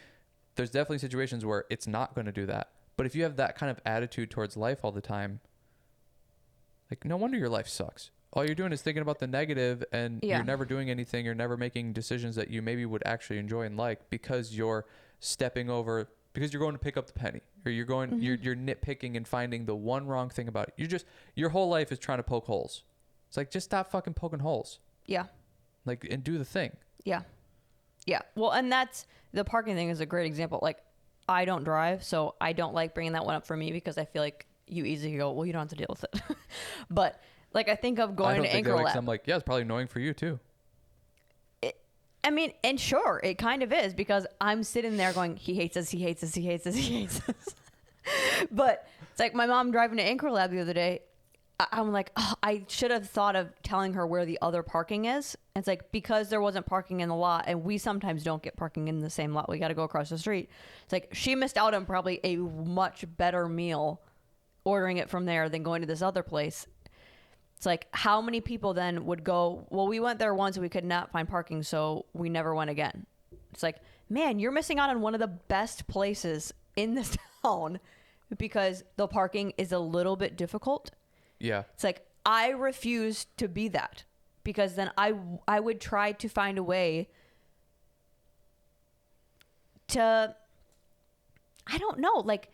there's definitely situations where it's not going to do that. But if you have that kind of attitude towards life all the time, like no wonder your life sucks. All you're doing is thinking about the negative and you're never doing anything. You're never making decisions that you maybe would actually enjoy and like because you're stepping over, because you're going to pick up the penny or you're going, you're nitpicking and finding the one wrong thing about it. Your whole life is trying to poke holes. It's like, just stop fucking poking holes. Yeah. Like, and do the thing. Yeah. Yeah. Well, and the parking thing is a great example. Like, I don't drive, so I don't like bringing that one up for me because I feel like you easily go, well, you don't have to deal with it. But like, I think of going to Anchor Lab. I'm like, yeah, it's probably annoying for you too. I mean, and sure, it kind of is because I'm sitting there going, he hates us, he hates us, he hates us, he hates us. But it's like my mom driving to Anchor Lab the other day. I'm like, oh, I should have thought of telling her where the other parking is. And it's like, because there wasn't parking in the lot, and we sometimes don't get parking in the same lot. We got to go across the street. It's like, she missed out on probably a much better meal ordering it from there than going to this other place. It's like, how many people then would go, well, we went there once and we could not find parking, so we never went again. It's like, man, you're missing out on one of the best places in this town because the parking is a little bit difficult. Yeah. It's like, I refuse to be that because then I would try to find a way to, I don't know, like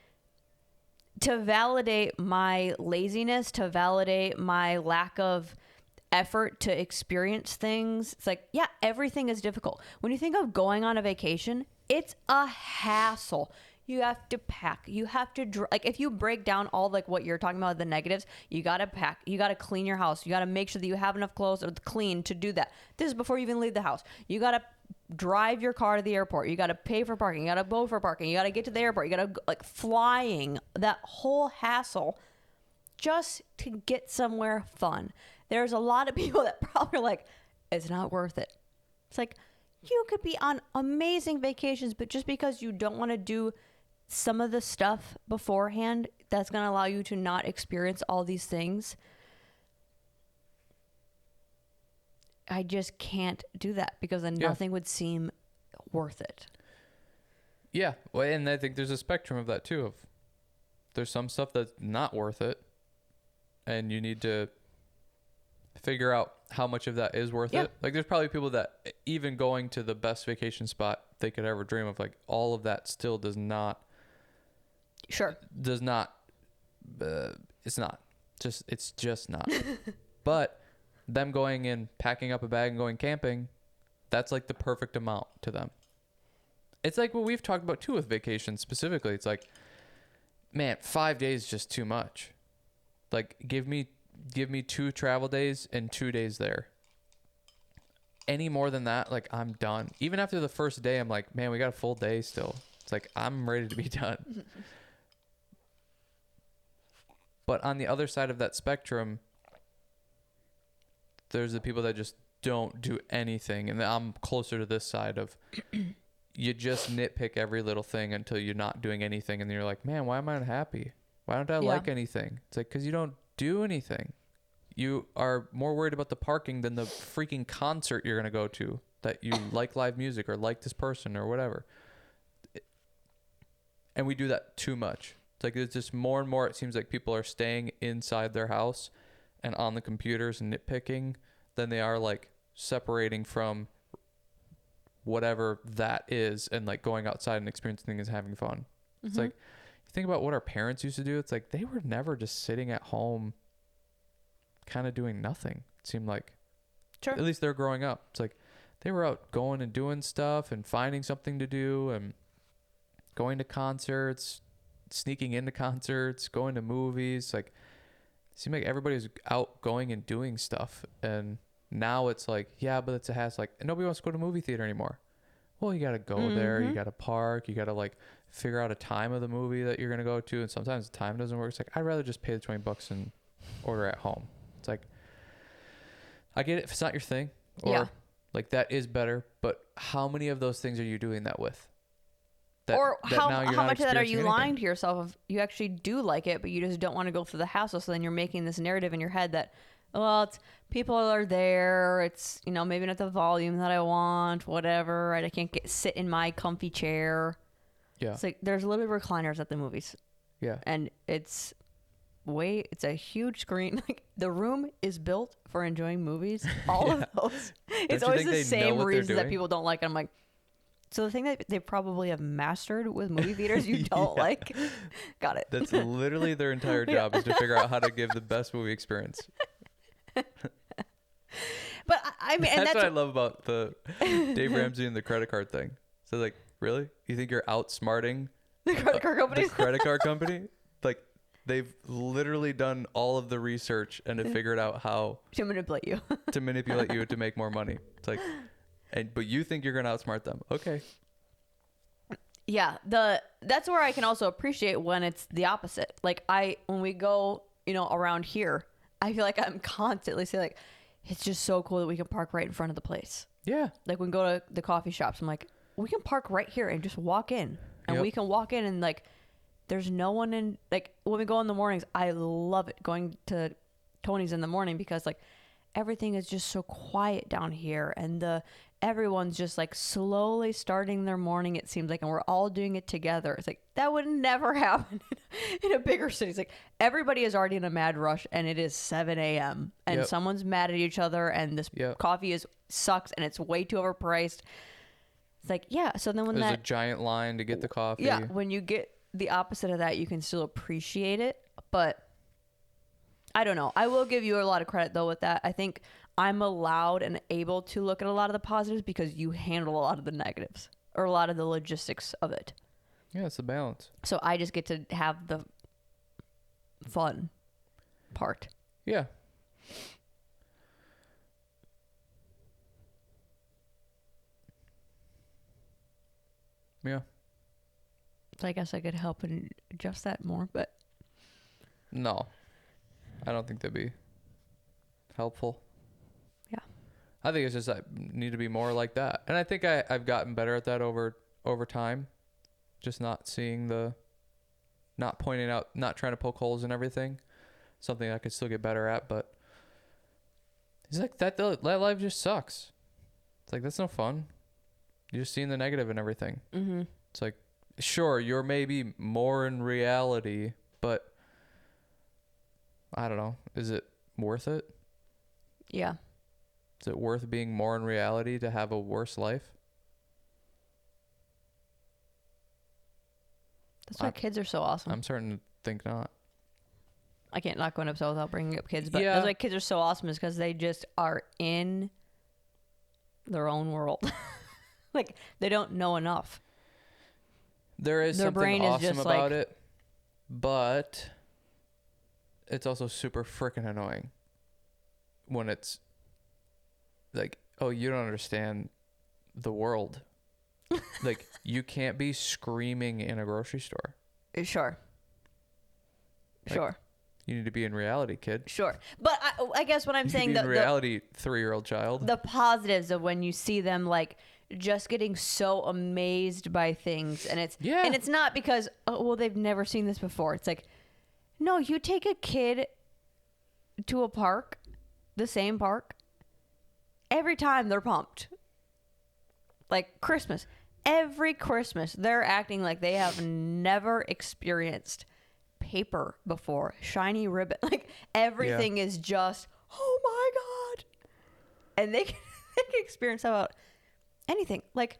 to validate my laziness, to validate my lack of effort to experience things. It's like, yeah, everything is difficult. When you think of going on a vacation, it's a hassle. You have to pack. You have to like if you break down all like what you're talking about, the negatives, you got to pack. You got to clean your house. You got to make sure that you have enough clothes or clean to do that. This is before you even leave the house. You got to drive your car to the airport. You got to pay for parking. You got to go for parking. You got to get to the airport. You got to like flying, that whole hassle just to get somewhere fun. There's a lot of people that probably are like, it's not worth it. It's like, you could be on amazing vacations, but just because you don't want to do some of the stuff beforehand that's going to allow you to not experience all these things, I just can't do that because then nothing would seem worth it. Yeah. Well, and I think there's a spectrum of that too. Of there's some stuff that's not worth it and you need to figure out how much of that is worth it. Like there's probably people that even going to the best vacation spot they could ever dream of, like all of that still does not it's just not. But them going and packing up a bag and going camping, that's like the perfect amount to them. It's like what we've talked about too with vacations specifically. It's like, man, 5 days is just too much. Like give me 2 travel days and 2 days there. Any more than that, like I'm done. Even after the first day, I'm like, man, we got a full day still. It's like, I'm ready to be done. But on the other side of that spectrum, there's the people that just don't do anything. And I'm closer to this side of you just nitpick every little thing until you're not doing anything. And then you're like, man, why am I unhappy? Why don't I like anything? It's like, because you don't do anything. You are more worried about the parking than the freaking concert you're going to go to that you like live music or like this person or whatever. And we do that too much. It's like it's just more and more it seems like people are staying inside their house and on the computers and nitpicking than they are like separating from whatever that is and like going outside and experiencing things and having fun. Mm-hmm. It's like you think about what our parents used to do. It's like they were never just sitting at home kind of doing nothing. It seemed like, sure. At least they're growing up. It's like they were out going and doing stuff and finding something to do and going to concerts, sneaking into concerts, going to movies. Like it seemed like everybody was out going and doing stuff. And now it's like, yeah, but it's a hassle. Like nobody wants to go to a movie theater anymore. well, you got to go there, you got to park, you got to like figure out a time of the movie that you're going to go to. And sometimes the time doesn't work. It's like, I'd rather just pay the $20 and order at home. It's like, I get it if it's not your thing, or like that is better, but how many of those things are you doing that with? How much of that are you lying to yourself if you actually do like it, but you just don't want to go through the hassle? So then you're making this narrative in your head that, well, it's people are there. It's, you know, maybe not the volume that I want, whatever. Right? I can't sit in my comfy chair. Yeah. It's like there's literally recliners at the movies. Yeah. And it's a huge screen. Like the room is built for enjoying movies. All of those. It's always the same reasons that people don't like it. I'm like, so the thing that they probably have mastered with movie theaters you don't like, got it. That's literally their entire job is to figure out how to give the best movie experience. But I mean, that's what I love about the Dave Ramsey and the credit card thing. So like, really? You think you're outsmarting the credit card company? The credit card company? Like, they've literally done all of the research and have figured out how to manipulate you. To make more money. It's like, but you think you're gonna outsmart them? Okay. Yeah, that's where I can also appreciate when it's the opposite. Like when we go, you know, around here, I feel like I'm constantly saying like, it's just so cool that we can park right in front of the place. Yeah. Like when we go to the coffee shops, I'm like, we can park right here and just walk in, and we can walk in and like, there's no one in. Like when we go in the mornings, I love it going to Tony's in the morning because like everything is just so quiet down here, and everyone's just like slowly starting their morning, it seems like, and we're all doing it together. It's like that would never happen in a bigger city. It's like everybody is already in a mad rush and it is 7 a.m. and someone's mad at each other, and this coffee sucks and it's way too overpriced. It's like, yeah. So then when there's a giant line to get the coffee. Yeah. When you get the opposite of that, you can still appreciate it. But I don't know. I will give you a lot of credit though with that. I think I'm allowed and able to look at a lot of the positives because you handle a lot of the negatives or a lot of the logistics of it. Yeah, it's a balance. So I just get to have the fun part. Yeah. Yeah. So I guess I could help and adjust that more, but no, I don't think that'd be helpful. Yeah. I think it's just I need to be more like that. And I think I've gotten better at that over time. Just not pointing out, not trying to poke holes in everything. Something I could still get better at, but he's like, that life just sucks. It's like, that's no fun. You're just seeing the negative in everything. Mm-hmm. It's like, sure, you're maybe more in reality, but I don't know. Is it worth it? Yeah. Is it worth being more in reality to have a worse life? That's why kids are so awesome. I'm starting to think not. I can't not go into episode without bringing up kids, but that's why kids are so awesome, is because they just are in their own world. Like, they don't know enough. There is something awesome about it, but it's also super freaking annoying when it's like, oh, you don't understand the world. Like, you can't be screaming in a grocery store. Sure. Like, sure. You need to be in reality, kid. Sure. But I guess what I'm saying, in reality, 3-year-old child. The positives of when you see them, like, just getting so amazed by things, and it's not because, oh, well, they've never seen this before. It's like, no, you take a kid to a park, the same park, every time they're pumped. Like Christmas, every Christmas they're acting like they have never experienced paper before, shiny ribbon, like everything is just, oh my God. And they can experience about anything. Like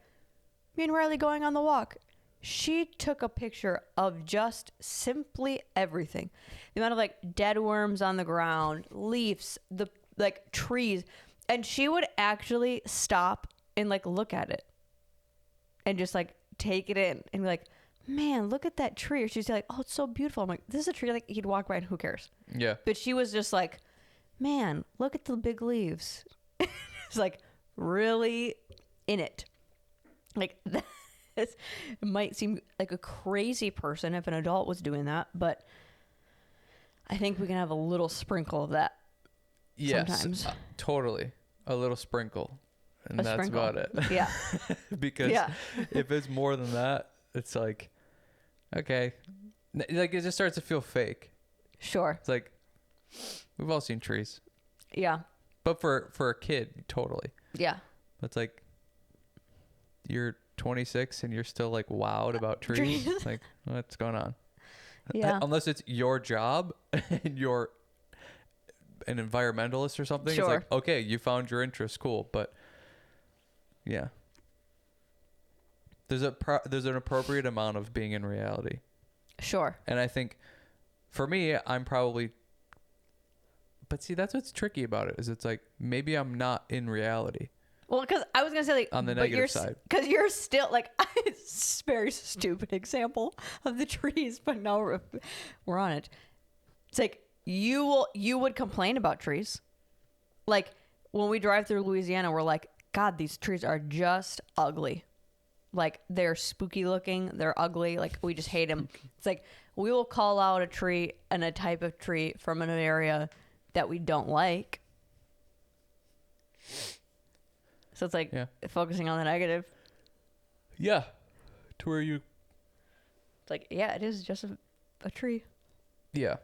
me and Riley going on the walk, she took a picture of just simply everything. The amount of like dead worms on the ground, leaves, the like trees, and she would actually stop and like look at it and just like take it in and be like, man, look at that tree. Or she's like, oh, it's so beautiful. I'm like, this is a tree. Like, he'd walk by and who cares? Yeah. But she was just like, man, look at the big leaves. It's like really in it. Like, it might seem like a crazy person if an adult was doing that, but I think we can have a little sprinkle of that. Yes, sometimes. Totally. A little sprinkle. And that's sprinkle. about it. Yeah. Because if it's more than that, it's like, okay. Like, it just starts to feel fake. Sure. It's like, we've all seen trees. Yeah. But for a kid, totally. Yeah. It's like, you're 26 and you're still like wowed about trees. Like, what's going on? Yeah. Unless it's your job and you're an environmentalist or something. Sure. It's like, okay, you found your interest, cool. But yeah, there's an appropriate amount of being in reality. Sure. And I think for me, I'm probably, but see, that's what's tricky about it, is it's like, maybe I'm not in reality. Well, because I was going to say, like, on the negative side. Because you're still, like, it's a very stupid example of the trees, but no, we're on it. It's like, you would complain about trees. Like, when we drive through Louisiana, we're like, God, these trees are just ugly. Like, they're spooky looking. They're ugly. Like, we just hate them. It's like, we will call out a tree and a type of tree from an area that we don't like. So it's like focusing on the negative. Yeah. To where you... It's like, yeah, it is just a tree. Yeah.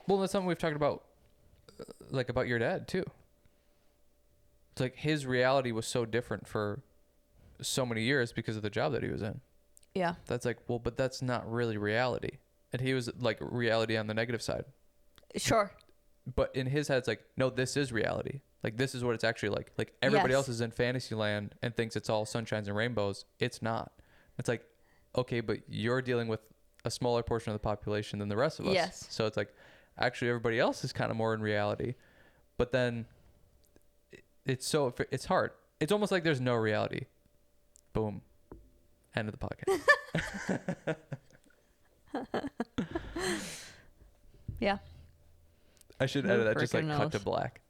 Well, that's something we've talked about, like, about your dad, too. It's like his reality was so different for so many years because of the job that he was in. Yeah. That's like, well, but that's not really reality. And he was, like, reality on the negative side. Sure. But in his head, it's like, no, this is reality. Like, this is what it's actually like. Like, everybody else is in fantasy land and thinks it's all sunshines and rainbows. It's not. It's like, okay, but you're dealing with a smaller portion of the population than the rest of us. Yes. So it's like, actually, everybody else is kind of more in reality. But then it's hard. It's almost like there's no reality. Boom. End of the podcast. Yeah. I should edit that, just like cut to black.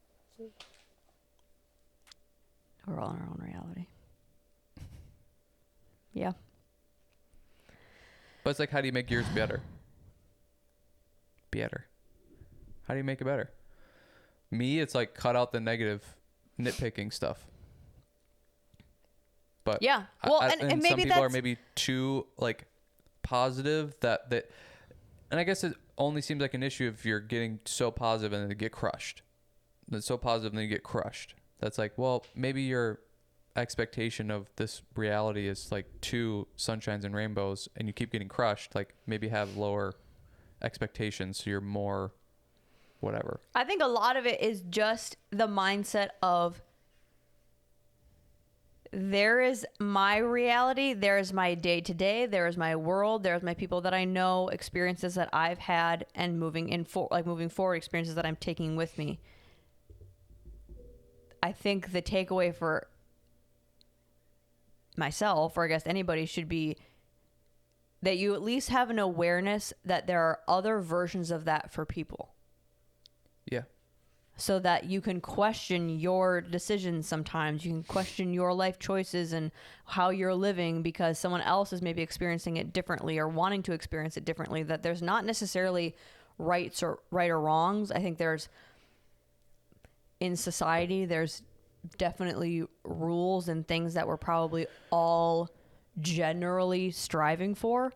We're all in our own reality. Yeah. But it's like, how do you make yours better? Better. How do you make it better? Me, it's like, cut out the negative nitpicking stuff. But yeah, well, and maybe some people are maybe too, like, positive that and I guess it only seems like an issue if you're getting so positive and then you get crushed. Then so positive and then you get crushed. That's like, well, maybe your expectation of this reality is like too sunshines and rainbows and you keep getting crushed. Like, maybe have lower expectations so you're more whatever. I think a lot of it is just the mindset of, there is my reality, there is my day-to-day, there is my world, there's my people that I know, experiences that I've had, and moving forward, experiences that I'm taking with me. I think the takeaway for myself, or I guess anybody, should be that you at least have an awareness that there are other versions of that for people. Yeah. So that you can question your decisions sometimes. You can question your life choices and how you're living because someone else is maybe experiencing it differently or wanting to experience it differently. That there's not necessarily right or wrongs. I think in society, there's definitely rules and things that we're probably all generally striving for.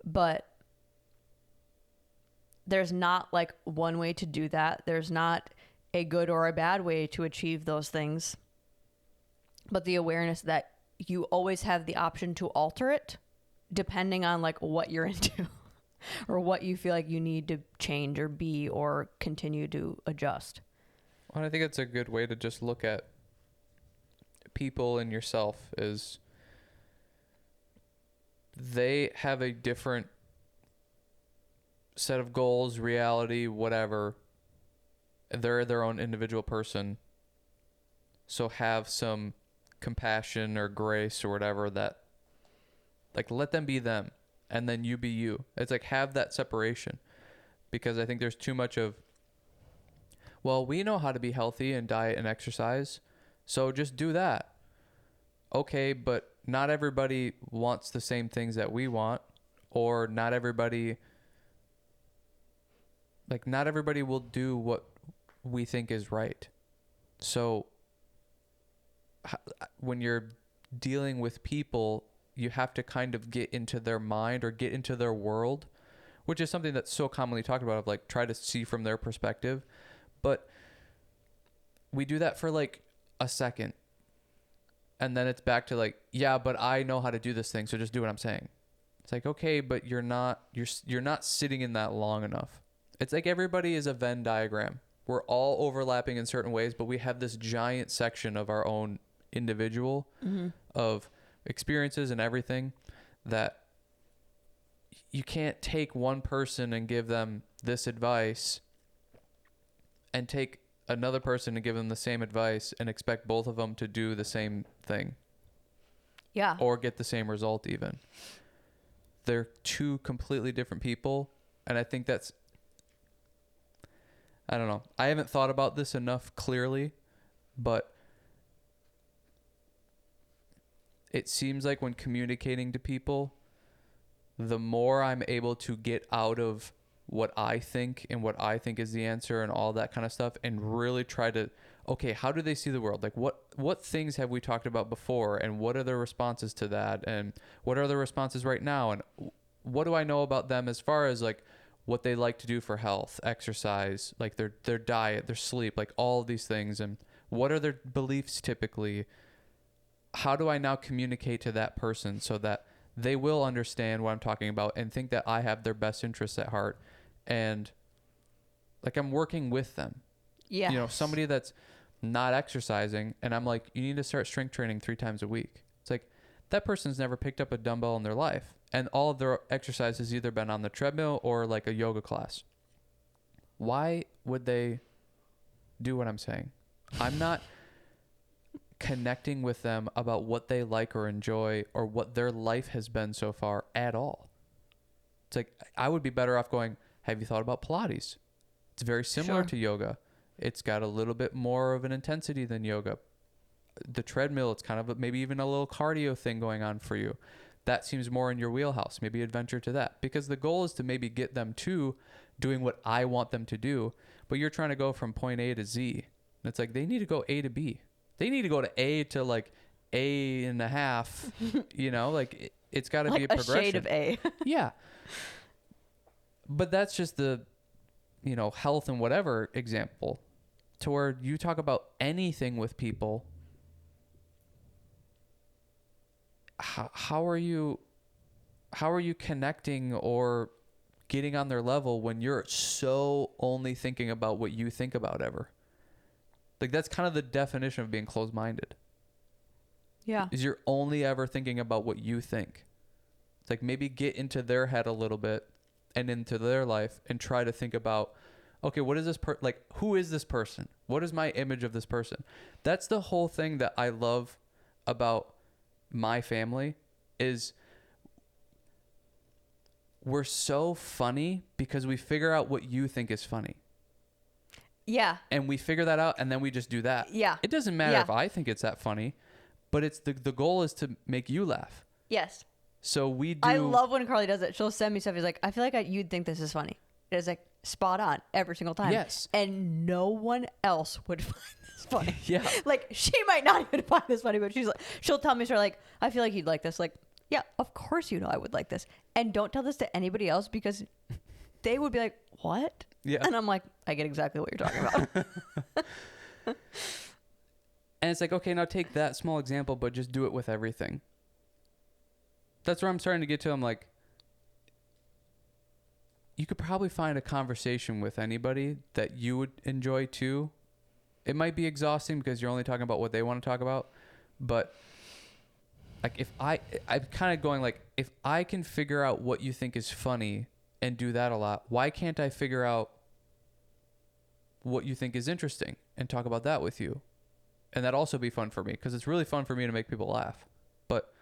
But there's not like one way to do that. There's not a good or a bad way to achieve those things, but the awareness that you always have the option to alter it depending on like what you're into or what you feel like you need to change or be or continue to adjust. Well, I think it's a good way to just look at people and yourself is they have a different set of goals, reality, whatever. They're their own individual person. So have some compassion or grace or whatever, that like, let them be them and then you be you. It's like, have that separation, because I think there's too much of, well, we know how to be healthy and diet and exercise, so just do that. okay, but not everybody wants the same things that we want, or not everybody will do what we think is right. So when you're dealing with people, you have to kind of get into their mind or get into their world, which is something that's so commonly talked about, of like try to see from their perspective. But we do that for like a second, and then it's back to like, yeah, but I know how to do this thing, so just do what I'm saying. It's like, okay, but you're not sitting in that long enough. It's like everybody is a Venn diagram. We're all overlapping in certain ways, but we have this giant section of our own individual of experiences and everything that you can't take one person and give them this advice and take another person and give them the same advice and expect both of them to do the same thing. Yeah. Or get the same result even. They're two completely different people. And I think that's, I don't know. I haven't thought about this enough clearly, but it seems like when communicating to people, the more I'm able to get out of what I think and what I think is the answer and all that kind of stuff, and really try to, okay, how do they see the world? Like what things have we talked about before, and what are their responses to that, and what are their responses right now, and what do I know about them as far as like what they like to do for health, exercise, like their diet, their sleep, like all of these things, and what are their beliefs typically? How do I now communicate to that person so that they will understand what I'm talking about and think that I have their best interests at heart, and like I'm working with them? Yeah. You know, somebody that's not exercising and I'm like, you need to start strength training 3 times a week. It's like that person's never picked up a dumbbell in their life, and all of their exercise has either been on the treadmill or like a yoga class. Why would they do what I'm saying? I'm not connecting with them about what they like or enjoy or what their life has been so far at all. It's like, I would be better off going, have you thought about Pilates? It's very similar to yoga. It's got a little bit more of an intensity than yoga. The treadmill, it's kind of maybe even a little cardio thing going on for you. That seems more in your wheelhouse. Maybe adventure to that, because the goal is to maybe get them to doing what I want them to do, but you're trying to go from point A to Z. And it's like, they need to go A to B. They need to go to A to like A and a half, you know, like it's got to like be a progression. A shade of A. Yeah. But that's just the, you know, health and whatever example, to where you talk about anything with people. How are you connecting or getting on their level when you're so only thinking about what you think about ever? Like, that's kind of the definition of being closed-minded. Yeah. Is you're only ever thinking about what you think. It's like, maybe get into their head a little bit and into their life and try to think about, okay, what is this like, who is this person? What is my image of this person? That's the whole thing that I love about my family, is we're so funny because we figure out what you think is funny. Yeah. And we figure that out, and then we just do that. Yeah. It doesn't matter if I think it's that funny, but it's the goal is to make you laugh. Yes. So we do. I love when Carly does it. She'll send me stuff. He's like, I feel like you'd think this is funny. It's like spot on every single time. Yes. And no one else would find this funny. Yeah. Like, she might not even find this funny, but she's like, she'll tell me, sort of like, I feel like you'd like this. Like, yeah, of course you know I would like this. And don't tell this to anybody else, because they would be like, what? Yeah. And I'm like, I get exactly what you're talking about. And it's like, okay, now take that small example, but just do it with everything. That's where I'm starting to get to. I'm like, you could probably find a conversation with anybody that you would enjoy too. It might be exhausting because you're only talking about what they want to talk about. But like, I'm kind of going like, if I can figure out what you think is funny and do that a lot, why can't I figure out what you think is interesting and talk about that with you? And that'd also be fun for me, because it's really fun for me to make people laugh. But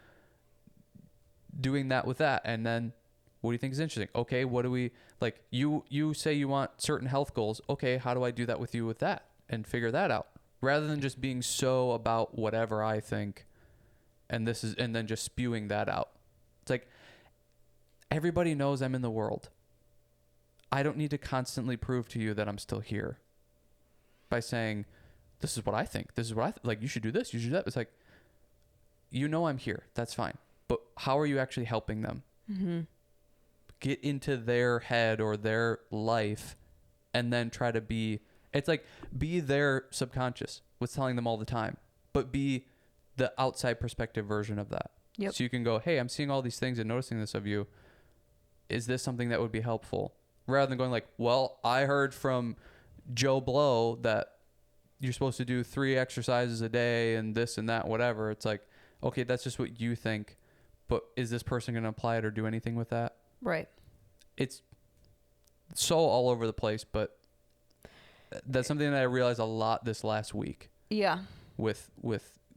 doing that with that, and then what do you think is interesting? Okay, what do we, like, you say you want certain health goals. Okay, how do I do that with you with that? And figure that out. Rather than just being so about whatever I think and then just spewing that out. It's like, everybody knows I'm in the world. I don't need to constantly prove to you that I'm still here by saying, this is what I think. This is what like, you should do this. You should do that. It's like, I'm here. That's fine. But how are you actually helping them? Mm-hmm. Get into their head or their life and then try to be their subconscious with telling them all the time, but be the outside perspective version of that. Yep. So you can go, hey, I'm seeing all these things and noticing this of you. Is this something that would be helpful? Rather than going like, well, I heard from Joe Blow that you're supposed to do 3 exercises a day and this and that, whatever. It's like, okay, that's just what you think, but is this person going to apply it or do anything with that? Right. It's so all over the place, but that's something that I realized a lot this last week. Yeah. With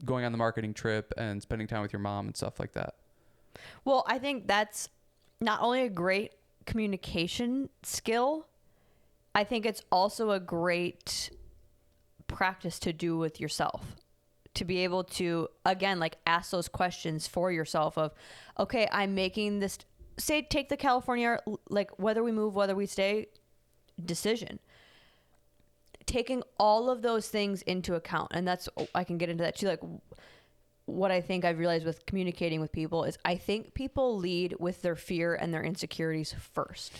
going on the marketing trip and spending time with your mom and stuff like that. Well, I think that's not only a great communication skill, I think it's also a great practice to do with yourself, to be able to, again, like, ask those questions for yourself of, okay, I'm making this, say, take the California, like, whether we move, whether we stay decision, taking all of those things into account. And that's, I can get into that too. Like, what I think I've realized with communicating with people is I think people lead with their fear and their insecurities first.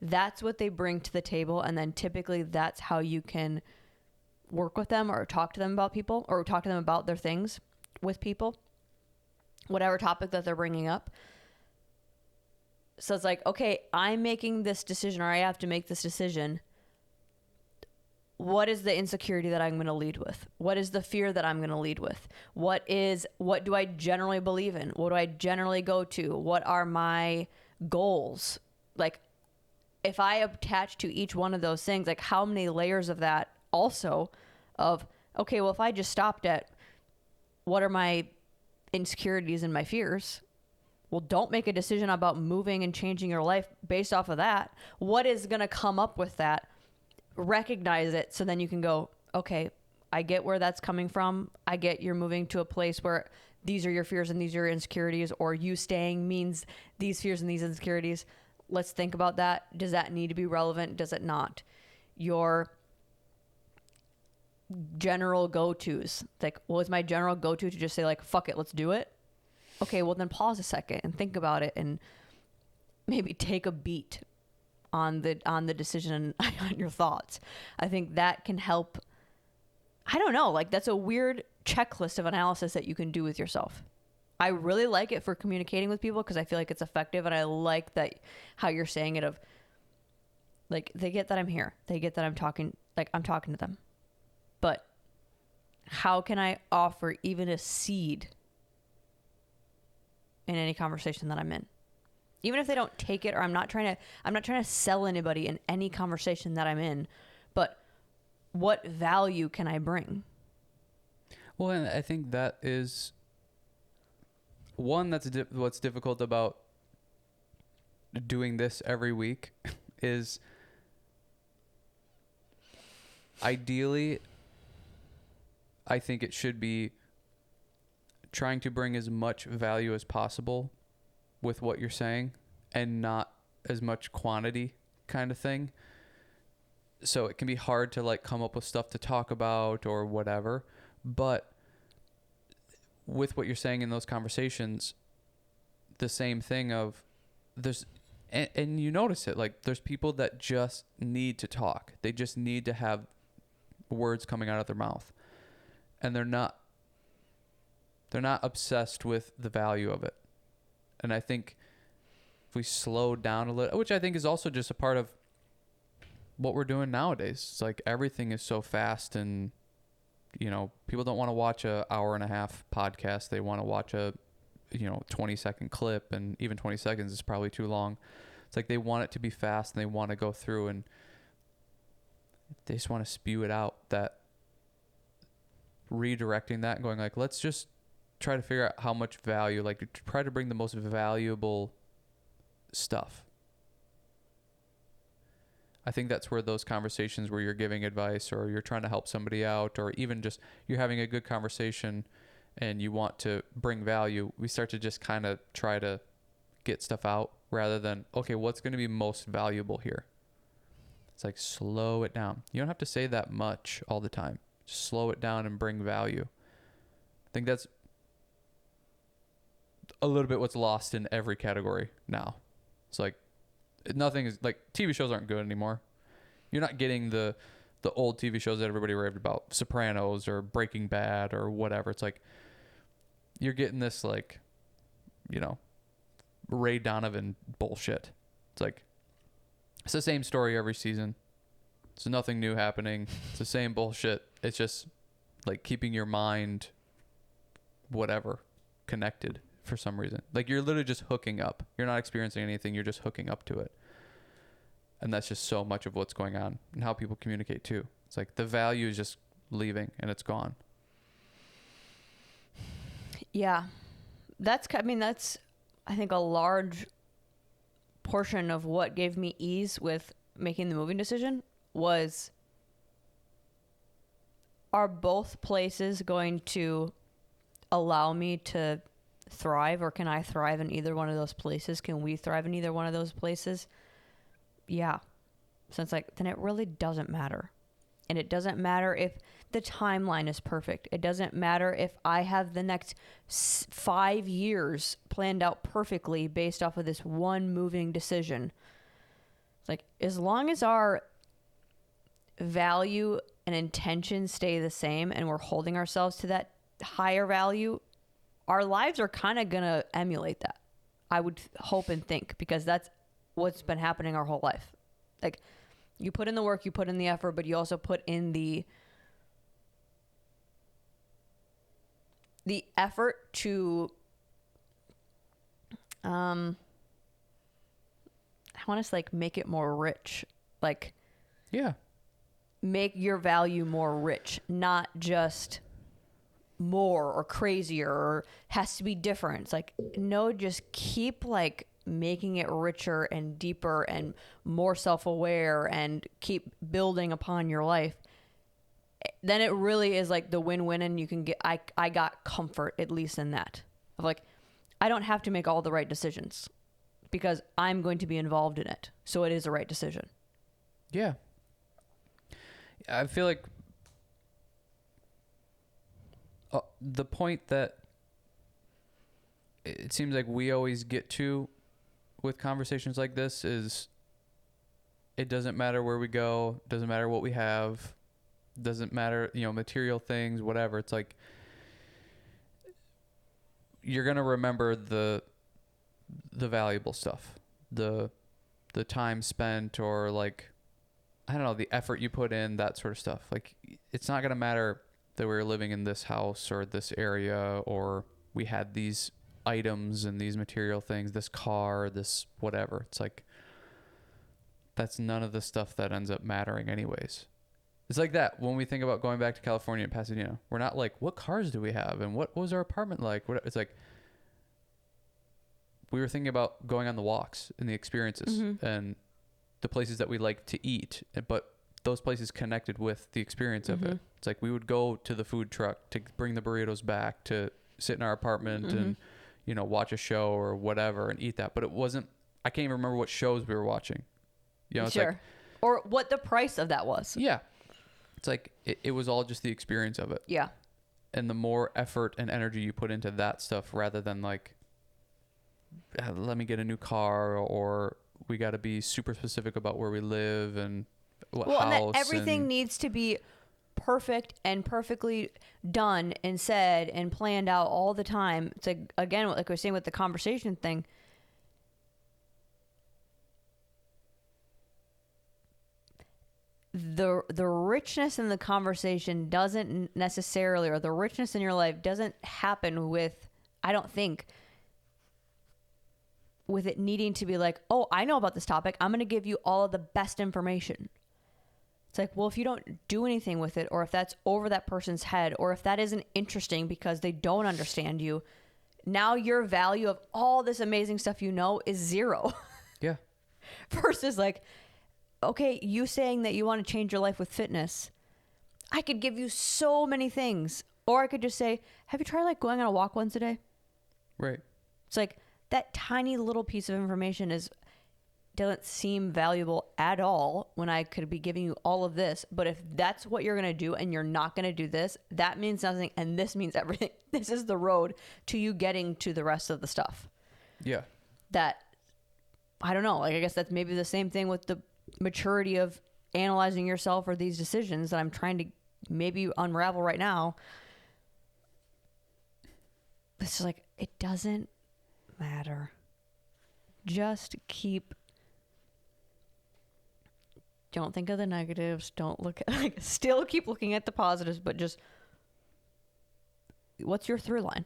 That's what they bring to the table. And then typically that's how you can work with them or talk to them about people or talk to them about their things with people, whatever topic that they're bringing up. So it's like, okay, I'm making this decision, or I have to make this decision. What is the insecurity that I'm going to lead with? What is the fear that I'm going to lead with? What do I generally believe in? What do I generally go to? What are my goals? Like, if I attach to each one of those things, like, how many layers of that also of, okay, well, if I just stopped at what are my insecurities and my fears, well, don't make a decision about moving and changing your life based off of that. What is going to come up with that? Recognize it, so then you can go, okay, I get where that's coming from. I get you're moving to a place where these are your fears and these are your insecurities, or you staying means these fears and these insecurities. Let's think about that. Does that need to be relevant? Does it not? Your general go-tos, like, well, is my general go-to to just say, like, fuck it, let's do it? Okay, well, then pause a second and think about it and maybe take a beat on the decision on your thoughts. I think that can help. I don't know, like, that's a weird checklist of analysis that you can do with yourself. I really like it for communicating with people because I feel like it's effective, and I like that how you're saying it of, like, they get that I'm here. They get that I'm talking to them. But how can I offer even a seed in any conversation that I'm in? Even if they don't take it, or I'm not trying to sell anybody in any conversation that I'm in, but what value can I bring? Well, and I think that is one, that's what's difficult about doing this every week is ideally, I think it should be trying to bring as much value as possible with what you're saying and not as much quantity kind of thing. So it can be hard to, like, come up with stuff to talk about or whatever. But with what you're saying in those conversations, the same thing of and you notice it, like, there's people that just need to talk. They just need to have words coming out of their mouth. And they're not obsessed with the value of it. And I think if we slow down a little, which I think is also just a part of what we're doing nowadays. It's like everything is so fast, and, you know, people don't want to watch a hour and a half podcast. They want to watch a, 20-second clip, and even 20 seconds is probably too long. It's like they want it to be fast, and they want to go through, and they just want to spew it out. That redirecting that and going, like, let's just try to figure out how much value, like, try to bring the most valuable stuff. I think that's where those conversations where you're giving advice or you're trying to help somebody out, or even just you're having a good conversation and you want to bring value, we start to just kind of try to get stuff out rather than, okay, what's going to be most valuable here? It's like, slow it down. You don't have to say that much all the time. Just slow it down and bring value. I think that's a little bit what's lost in every category now. It's like, nothing is like, TV shows aren't good anymore. You're not getting the old TV shows that everybody raved about, Sopranos or Breaking Bad or whatever. It's like, you're getting this, like, you know, Ray Donovan bullshit. It's like, it's the same story every season. There's nothing new happening. It's the same bullshit. It's just like keeping your mind, whatever, connected for some reason. Like, you're literally just hooking up. You're not experiencing anything. You're just hooking up to it. And that's just so much of what's going on and how people communicate too. It's like the value is just leaving and it's gone. Yeah. That's, I think a large portion of what gave me ease with making the moving decision was, are both places going to allow me to thrive, or can I thrive in either one of those places? Can we thrive in either one of those places? Yeah. So it's like, then it really doesn't matter. And it doesn't matter if the timeline is perfect. It doesn't matter if I have the next 5 years planned out perfectly based off of this one moving decision. It's like, as long as our value and intention stay the same and we're holding ourselves to that higher value, our lives are kind of going to emulate that. I would hope and think, because that's what's been happening our whole life. Like, you put in the work, you put in the effort, but you also put in the effort to, I want to say, like, make it more rich. Like, yeah, make your value more rich, not just more or crazier or has to be different. It's like, no, just keep, like, making it richer and deeper and more self-aware and keep building upon your life. Then it really is like the win-win, and you can get, I got comfort, at least in that, of like, I don't have to make all the right decisions because I'm going to be involved in it. So it is the right decision. Yeah. I feel like the point that it seems like we always get to with conversations like this is, it doesn't matter where we go, doesn't matter what we have, doesn't matter, you know, material things, whatever. It's like, you're going to remember the valuable stuff, the time spent, or like, I don't know, the effort you put in, that sort of stuff. Like, it's not going to matter that we were living in this house or this area, or we had these items and these material things, this car, this whatever. It's like, that's none of the stuff that ends up mattering anyways. It's like that when we think about going back to California and Pasadena, we're not like, what cars do we have and what was our apartment like? It's like, we were thinking about going on the walks and the experiences and the places that we like to eat, but those places connected with the experience of it. It's like, we would go to the food truck to bring the burritos back, to sit in our apartment and, you know, watch a show or whatever and eat that. But it wasn't, I can't even remember what shows we were watching. You know, it's like, or what the price of that was. Yeah. It's like, it was all just the experience of it. Yeah. And the more effort and energy you put into that stuff, rather than like, let me get a new car, or we got to be super specific about where we live and what house. And that everything needs to be perfect and perfectly done and said and planned out all the time. It's like, again, like we were saying with the conversation thing, the richness in the conversation doesn't necessarily, or the richness in your life doesn't happen with, I don't think, with it needing to be like, oh, I know about this topic, I'm going to give you all of the best information. It's like, well, if you don't do anything with it, or if that's over that person's head, or if that isn't interesting because they don't understand you, now your value of all this amazing stuff you know is zero. Yeah. Versus like, okay, you saying that you want to change your life with fitness, I could give you so many things, Or I could just say, have you tried like going on a walk once a day? Right. It's like that tiny little piece of information doesn't seem valuable at all when I could be giving you all of this. But if that's what you're going to do and you're not going to do this, that means nothing. And this means everything. This is the road to you getting to the rest of the stuff. Yeah. That, I don't know. Like, I guess that's maybe the same thing with the maturity of analyzing yourself or these decisions that I'm trying to maybe unravel right now. It's like, it doesn't matter. Just don't think of the negatives. Don't look at, like, still keep looking at the positives, but just, what's your through line?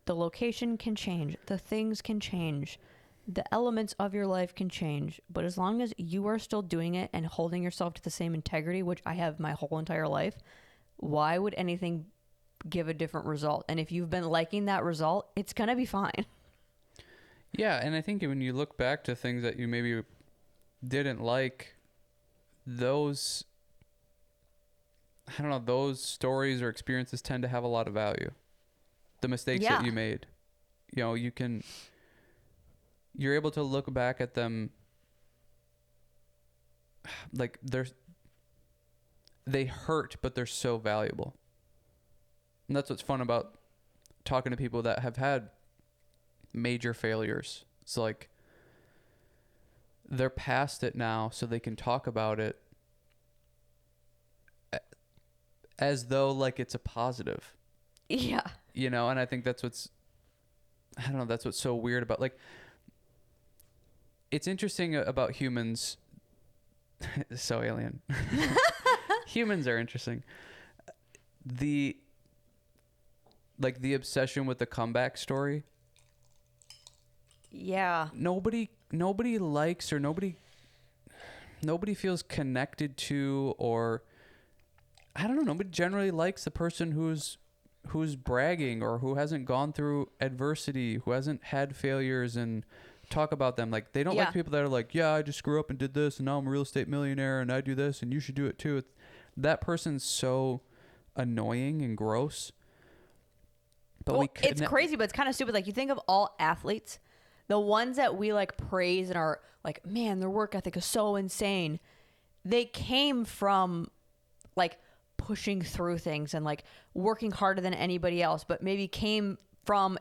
The location can change. The things can change. The elements of your life can change. But as long as you are still doing it and holding yourself to the same integrity, which I have my whole entire life, why would anything give a different result? And if you've been liking that result, it's going to be fine. Yeah. And I think when you look back to things that you maybe didn't like, those stories or experiences tend to have a lot of value. The mistakes that you made, you're able to look back at them like they hurt, but they're so valuable. And that's what's fun about talking to people that have had major failures. It's like they're past it now, so they can talk about it as though like it's a positive. Yeah. And I think that's what's so weird about, like, it's interesting about humans. So alien. Humans are interesting. The obsession with the comeback story. Yeah. Nobody likes, or nobody feels connected to, or I don't know, nobody generally likes the person who's bragging, or who hasn't gone through adversity, who hasn't had failures and talk about them. Like, they don't like people that are like, yeah, I just grew up and did this and now I'm a real estate millionaire and I do this and you should do it too. That person's so annoying and gross. But it's crazy, but it's kind of stupid. Like, you think of all athletes, the ones that we like praise and are like, man, their work ethic is so insane. They came from like pushing through things and like working harder than anybody else, but maybe came from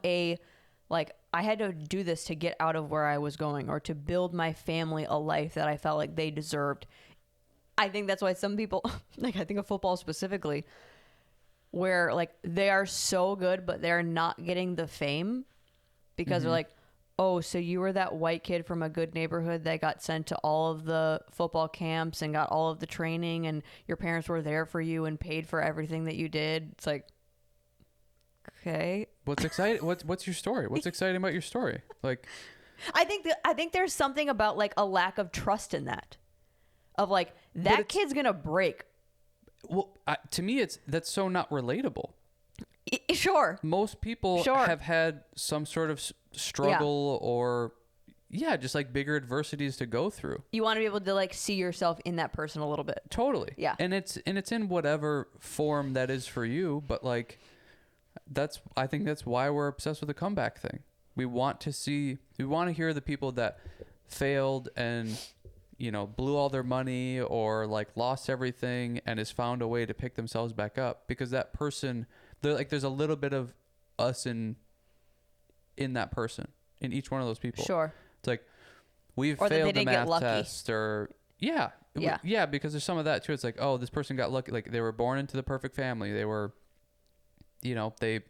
like, I had to do this to get out of where I was going, or to build my family a life that I felt like they deserved. I think that's why some people, like, I think of football specifically, where like they are so good, but they're not getting the fame because they're like, oh, so you were that white kid from a good neighborhood that got sent to all of the football camps and got all of the training, and your parents were there for you and paid for everything that you did. It's like, okay. What's exciting? What's your story? What's exciting about your story? Like, I think there's something about like a lack of trust in that, of like, that kid's gonna break. Well, to me, that's so not relatable. Sure. Most people have had some sort of struggle or just like bigger adversities to go through. You want to be able to like see yourself in that person a little bit. Totally. Yeah. And it's in whatever form that is for you, but like, I think that's why we're obsessed with the comeback thing. We want to hear the people that failed and, blew all their money or like lost everything and has found a way to pick themselves back up, because that person, there's a little bit of us in that person, in each one of those people. Sure. It's like, we've failed the math test, or because there's some of that too. It's like, oh, this person got lucky. Like, they were born into the perfect family. They were, they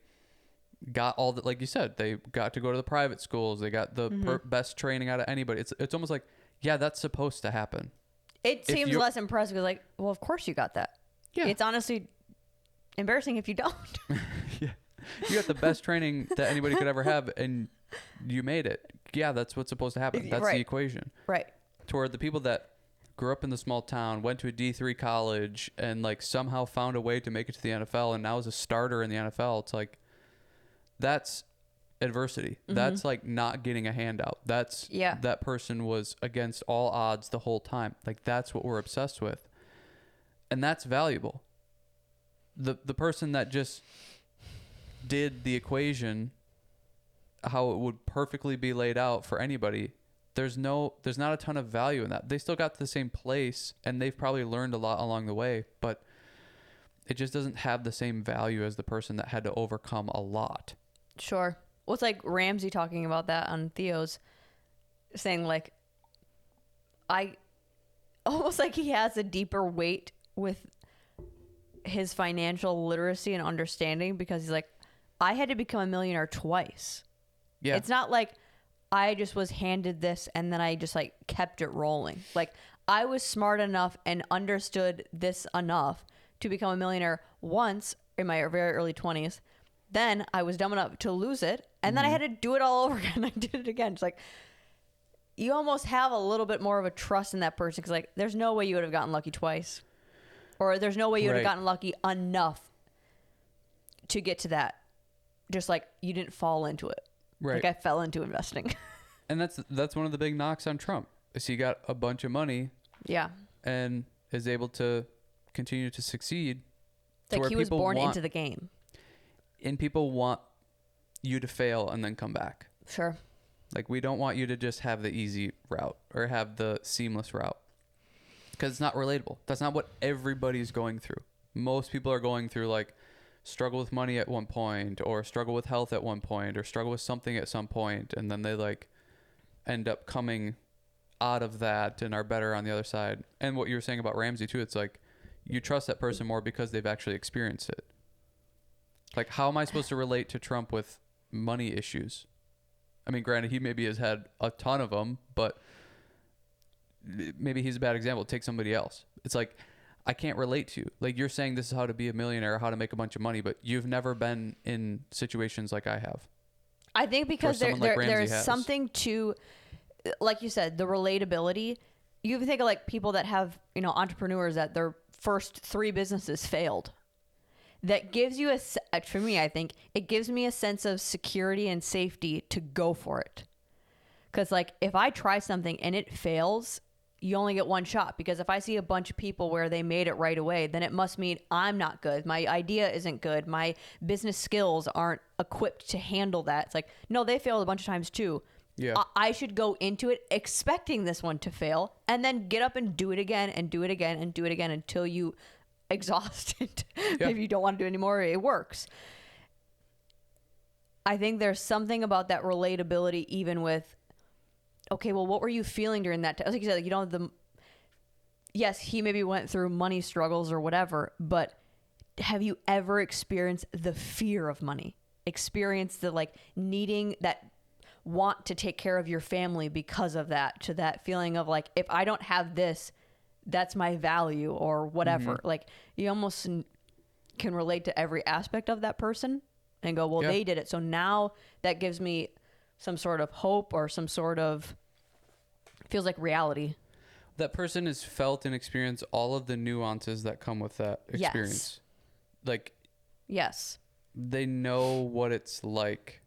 got all the, like you said, they got to go to the private schools. They got the best training out of anybody. It's almost like, that's supposed to happen. It seems less impressive. Like, well, of course you got that. Yeah. It's honestly embarrassing if you don't. Yeah. You got the best training that anybody could ever have, and you made it. Yeah, that's what's supposed to happen. That's the equation. Right. Toward the people that grew up in the small town, went to a D3 college, and like somehow found a way to make it to the NFL, and now is a starter in the NFL. It's like, that's adversity. That's like not getting a handout. That's that person was against all odds the whole time. Like, that's what we're obsessed with, and that's valuable. the person that just did the equation, how it would perfectly be laid out for anybody, there's not a ton of value in that. They still got to the same place, and they've probably learned a lot along the way, but it just doesn't have the same value as the person that had to overcome a lot. Sure. Well, it's like Ramsey talking about that on Theo's, saying like, I almost like he has a deeper weight with his financial literacy and understanding, because he's like, I had to become a millionaire twice. Yeah. It's not like I just was handed this and then I just like kept it rolling. Like, I was smart enough and understood this enough to become a millionaire once in my very early 20s. Then I was dumb enough to lose it, and then I had to do it all over again. I did it again. It's like, you almost have a little bit more of a trust in that person, because like, there's no way you would have gotten lucky twice, or there's no way you would have gotten lucky enough to get to that. Just like, you didn't fall into it. Right. Like, I fell into investing. And that's one of the big knocks on Trump, is he got a bunch of money. Yeah. And is able to continue to succeed. It's like he was born into the game. And people want you to fail and then come back. Sure. Like, we don't want you to just have the easy route or have the seamless route, because it's not relatable. That's not what everybody's going through. Most people are going through like struggle with money at one point, or struggle with health at one point, or struggle with something at some point, and then they like end up coming out of that and are better on the other side. And what you were saying about Ramsey too, it's like, you trust that person more because they've actually experienced it. Like, how am I supposed to relate to Trump with money issues? I mean, granted, he maybe has had a ton of them, but maybe he's a bad example. Take somebody else. It's like, I can't relate to you. Like, you're saying this is how to be a millionaire, how to make a bunch of money, but you've never been in situations like I have. I think because there's something to, like you said, the relatability. You even think of like people that have, entrepreneurs that their first 3 businesses failed. That gives you for me, I think it gives me a sense of security and safety to go for it. Because like, if I try something and it fails, you only get one shot. Because if I see a bunch of people where they made it right away, then it must mean I'm not good. My idea isn't good. My business skills aren't equipped to handle that. It's like, no, they failed a bunch of times too. Yeah. I should go into it expecting this one to fail, and then get up and do it again and do it again and do it again until you exhausted. Yeah. Maybe you don't want to do it anymore. It works. I think there's something about that relatability, even with, okay, well, what were you feeling during that time? Like you said, yes, he maybe went through money struggles or whatever, but have you ever experienced the fear of money? Experienced the like needing that want to take care of your family because of that, to that feeling of like, if I don't have this, that's my value or whatever. Mm-hmm. Like, you almost can relate to every aspect of that person and go, well, they did it. So now that gives me some sort of hope, or some sort of, feels like reality. That person has felt and experienced all of the nuances that come with that experience. Yes. Like, yes, they know what it's like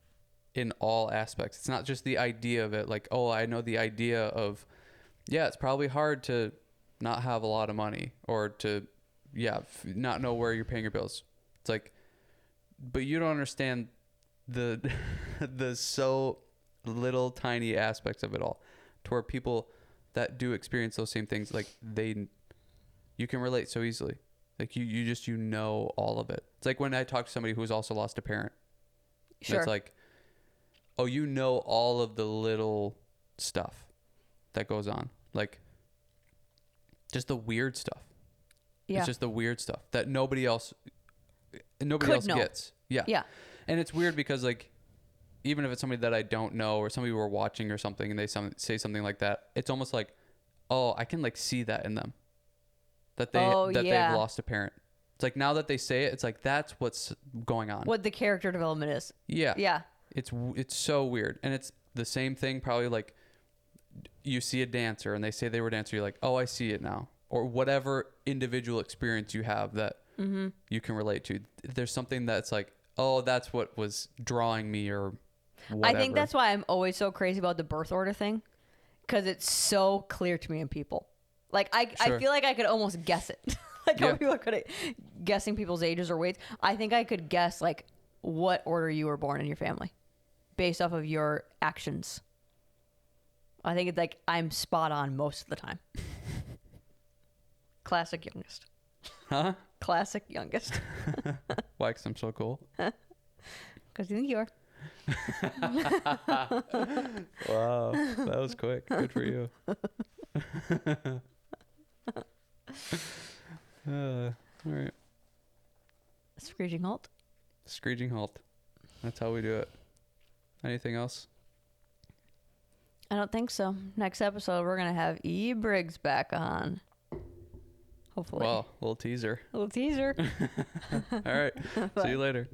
in all aspects. It's not just the idea of it. Like, oh, I know the idea of, it's probably hard to not have a lot of money, or to, not know where you're paying your bills. It's like, but you don't understand the so little tiny aspects of it all, to where people that do experience those same things, like you can relate so easily. Like you know all of it. It's like when I talk to somebody who's also lost a parent. Sure. It's like, oh, you know all of the little stuff that goes on. Like, just the weird stuff. Yeah. It's just the weird stuff that nobody else gets. Yeah. Yeah. And it's weird because, like, even if it's somebody that I don't know, or somebody we're watching or something, and they say something like that, it's almost like, oh, I can like see that in them, that they've lost a parent. It's like, now that they say it, it's like, that's what's going on. What the character development is. Yeah. Yeah. It's so weird. And it's the same thing, probably like, you see a dancer and they say they were a dancer, you're like, oh, I see it now. Or whatever individual experience you have that you can relate to. There's something that's like, oh, that's what was drawing me, or whatever. I think that's why I'm always so crazy about the birth order thing, because it's so clear to me in people. Like, I feel like I could almost guess it. Like how people are good at guessing people's ages or weights. I think I could guess like what order you were born in your family based off of your actions. I think it's like I'm spot on most of the time. Classic youngest. Huh? Classic youngest. Why? 'Cause I'm so cool. Because you think you are. Wow, that was quick. Good for you. All right. Screeching halt. Screeching halt. That's how we do it. Anything else? I don't think so. Next episode, we're going to have E. Briggs back on. Hopefully. Well, little teaser. A little teaser. All right. See you later.